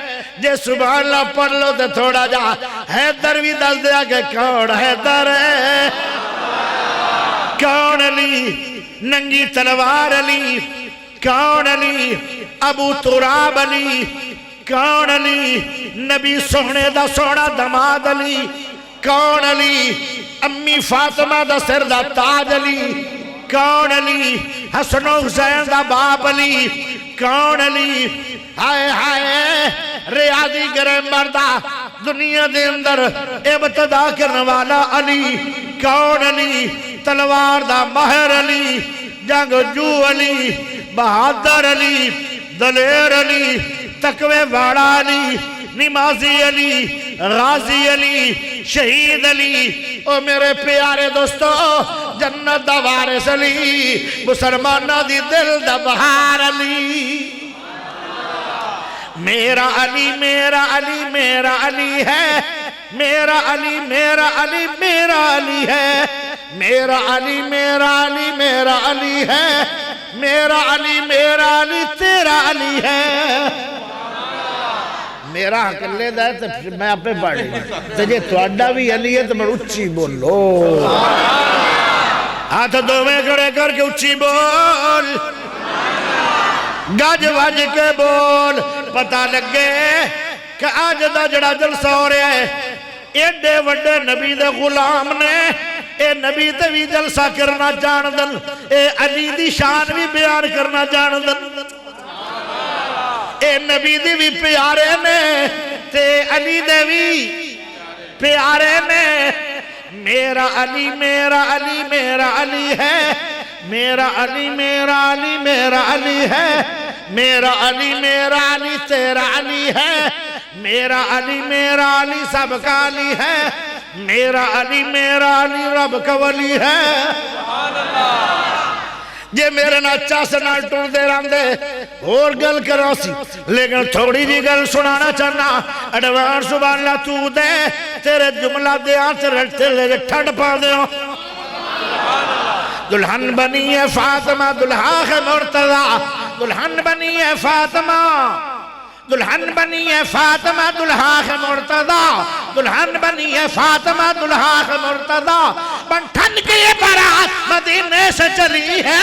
جے سبحان اللہ پڑھ لو دے تھوڑا جا حیدر بھی دل دیا کہ کون حیدر ہے کون علی ننگی تلوار علی کون علی ابو تراب علی کون علی نبی سونے دا سونا دماد علی کون علی امی فاطمہ دا سر دا تاج علی کون علی حسن و حسین دا باپ علی کون علی ہائے ہائے ریاضی گرامر دا دنیا دے اندر ابتدا کرنے والا علی کون علی تلوار دا ماہر علی جنگ جو علی بہادر علی دلیر علی تقوی والا علی نمازی علی غازی علی شہید علی او میرے پیارے دوستو جنت دا وارث علی مسلمانہ دی دل دا بہار علی میرا علی میرا علی میرا علی ہے میرا علی میرا علی میرا علی ہے میرا علی میرا علی میرا علی ہے میرا علی میرا علی تیرا علی ہے میرا کلے دا ہے تو میں آپ پہ پڑھ لیا تو جے توڑا بھی علی ہے تو میں اچھی بولو ہاتھ دو میں کھڑے کر کے اچھی بول گج وج کے بول پتہ لگے کہ آج دا جڑا جلسہ ہو رہا ہے ایڈے وڈے نبی دے غلام نے اے نبی تے بھی جلسہ کرنا جان دن اے علی دی شان بھی بیان کرنا جان دن اے نبی دی بھی پیارے نے تے علی دے بھی پیارے نے میرا علی میرا علی میرا علی ہے میرا علی میرا علی میرا علی ہے میرا علی میرا علی تیرا علی ہے میرا علی میرا علی سب کا علی ہے میرا علی رب کا ولی ہے جے میرے نا چاس نہ ٹور دے راندے اور گل کرو سی لیکن تھوڑی جی گل سنانا چاہنا اڈوان سبحان اللہ تو دے تیرے جملہ دے آنچ رٹتے لے ٹھنڈ پا دے دلہن بنی ہے فاطمہ دلہا ہے مرتضی دلہن بنی ہے فاطمہ دلہن بنی ہے فاطمہ دلہا ہے مرتضی دلہن بنی ہے فاطمہ دلہا ہے مرتضی بنٹھن کے یہ بارات مدینے سے چلی ہے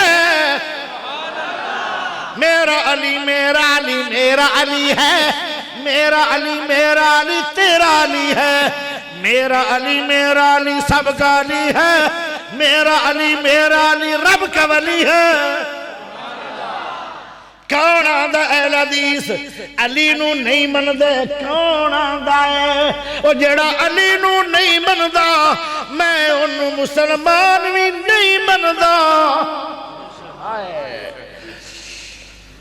میرا علی میرا علی میرا علی ہے میرا علی میرا علی تیرا علی ہے میرا علی سب کا علی ہے میرا علی رب کا ولی ہے کون آدھا اہل حدیث علی نو نہیں مندے کون آدھا ہے وہ جڑا علی نو نہیں مندہ میں انہوں مسلمان بھی نہیں مندہ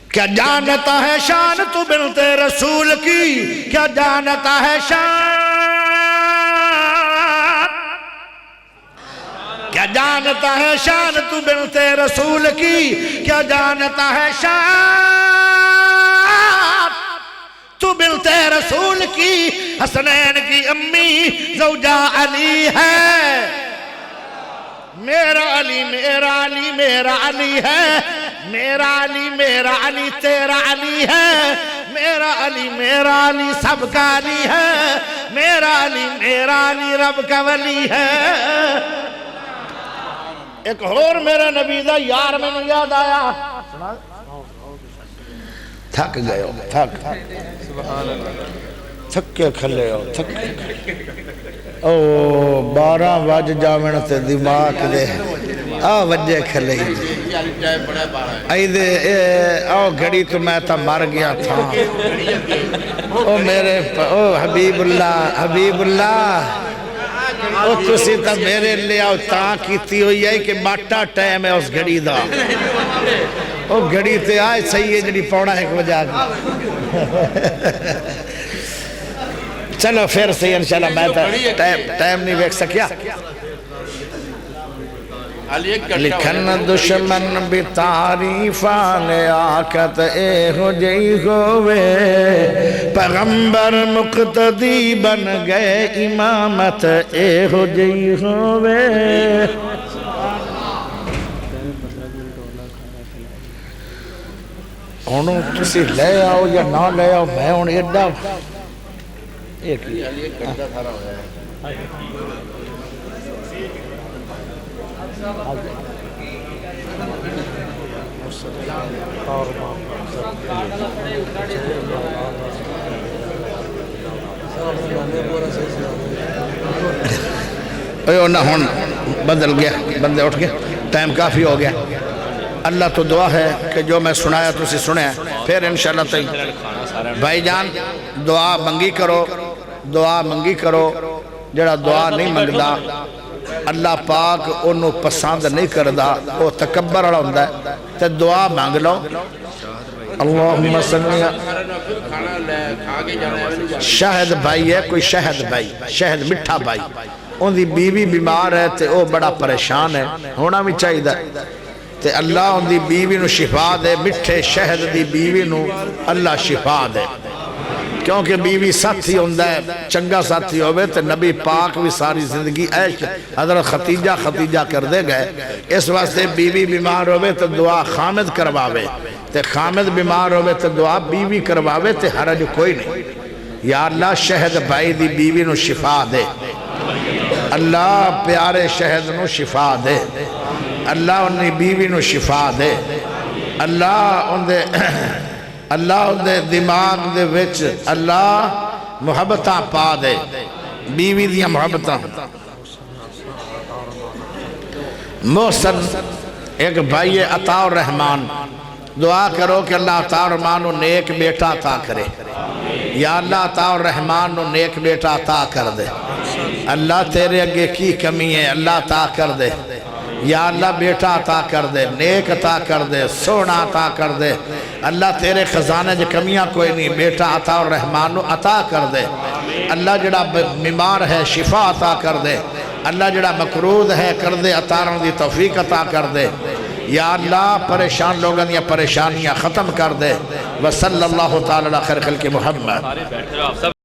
کیا جانتا ہے شان تو بنت رسول کی کیا جانتا ہے شان کیا جانتا ہے شان تو بنت رسول کی کیا جانتا ہے شان تو بنت رسول کی حسنین کی امی زوجہ علی ہے میرا علی میرا علی میرا علی ہے میرا علی تیرا علی ہے میرا علی سب کا علی ہے میرا علی رب کا ولی ہے ایک اور میرا نبی دا یار میں نے یاد آیا تھک گئے ہو تھک کے کھلے ہو تھک او 12 بج جاویں تے دماغ دے وجے کھلے دے او گھڑی تو میں تا مر گیا تھا او میرے او حبیب اللہ او تسی تا میرے لے آؤ تاں کیتی ہوئی ہے کہ باٹا ٹائم ہے اس گھڑی دا او گھڑی تے آئے صحیح ہے جڑی پونا 1 بجے آگا چلو پھر سے انشاءاللہ میں ٹائم نہیں بیک سکیا لکھن دشمن بھی تعریفان آکت اے ہو جئی ہوئے پیغمبر مقتدی بن گئے امامت اے ہو جئی ہوئے انہوں کسی لے آؤ یا نہ لے آؤ میں انہوں ایڈا ایک نہ ہون بدل گیا بندے اٹھ گئے ٹائم کافی ہو گیا اللہ تو دعا ہے کہ جو میں سنایا تو اسی سنے پھر انشاءاللہ تک بھائی جان دعا منگی کرو جڑا دعا نہیں منگدا اللہ پاک انہوں پسند نہیں کردا وہ تکبر والا ہوندا ہے تے دعا مانگ لو اللہم صلی کھانا لے کھا کے جانا ہے شہد بھائی ہے کوئی شہد بھائی شہد مٹھا بھائی ان دی بیوی بیمار ہے تے او بڑا پریشان ہے ہونا بھی چاہیے تے اللہ ان دی بیوی نو شفا دے مٹھے شہد دی بیوی نو اللہ شفا دے کیونکہ بیوی ساتھی ہوندہ ہے چنگا ساتھی ہوئے تے نبی پاک بھی ساری زندگی عیش حضرت ختیجہ کر دے گئے اس واسطے بیوی بیمار ہوئے تے دعا خامد کرواوے تے خامد بیمار ہوئے تے دعا بیوی کرواوے تے حرج کوئی نہیں یا اللہ شہد بھائی دی بیوی نو شفا دے اللہ پیارے شہد نو شفا دے اللہ انہی بیوی نو شفا دے اللہ ان دے دماغ دے وچ اللہ محبتاں پا دے بیوی دیاں محبتاں محسن ایک بھائی عطا الرحمن دعا کرو کہ اللہ عطا الرحمن نو نیک بیٹا عطا کرے یا اللہ عطا الرحمن نو نیک بیٹا عطا کر دے اللہ تیرے اگے کی کمی ہے اللہ عطا کر دے یا اللہ بیٹا عطا کر دے نیک عطا کر دے سونا عطا کر دے اللہ تیرے خزانے جو کمیاں کوئی نہیں بیٹا عطا الرحمن نو عطا کر دے اللہ جڑا بیمار ہے شفا عطا کر دے اللہ جڑا مقروض ہے کر دے عطاروں دی توفیق عطا کر دے یا اللہ پریشان لوگوں دیا پریشانیاں ختم کر دے وصلی اللہ تعالی علی خیر خلق محمد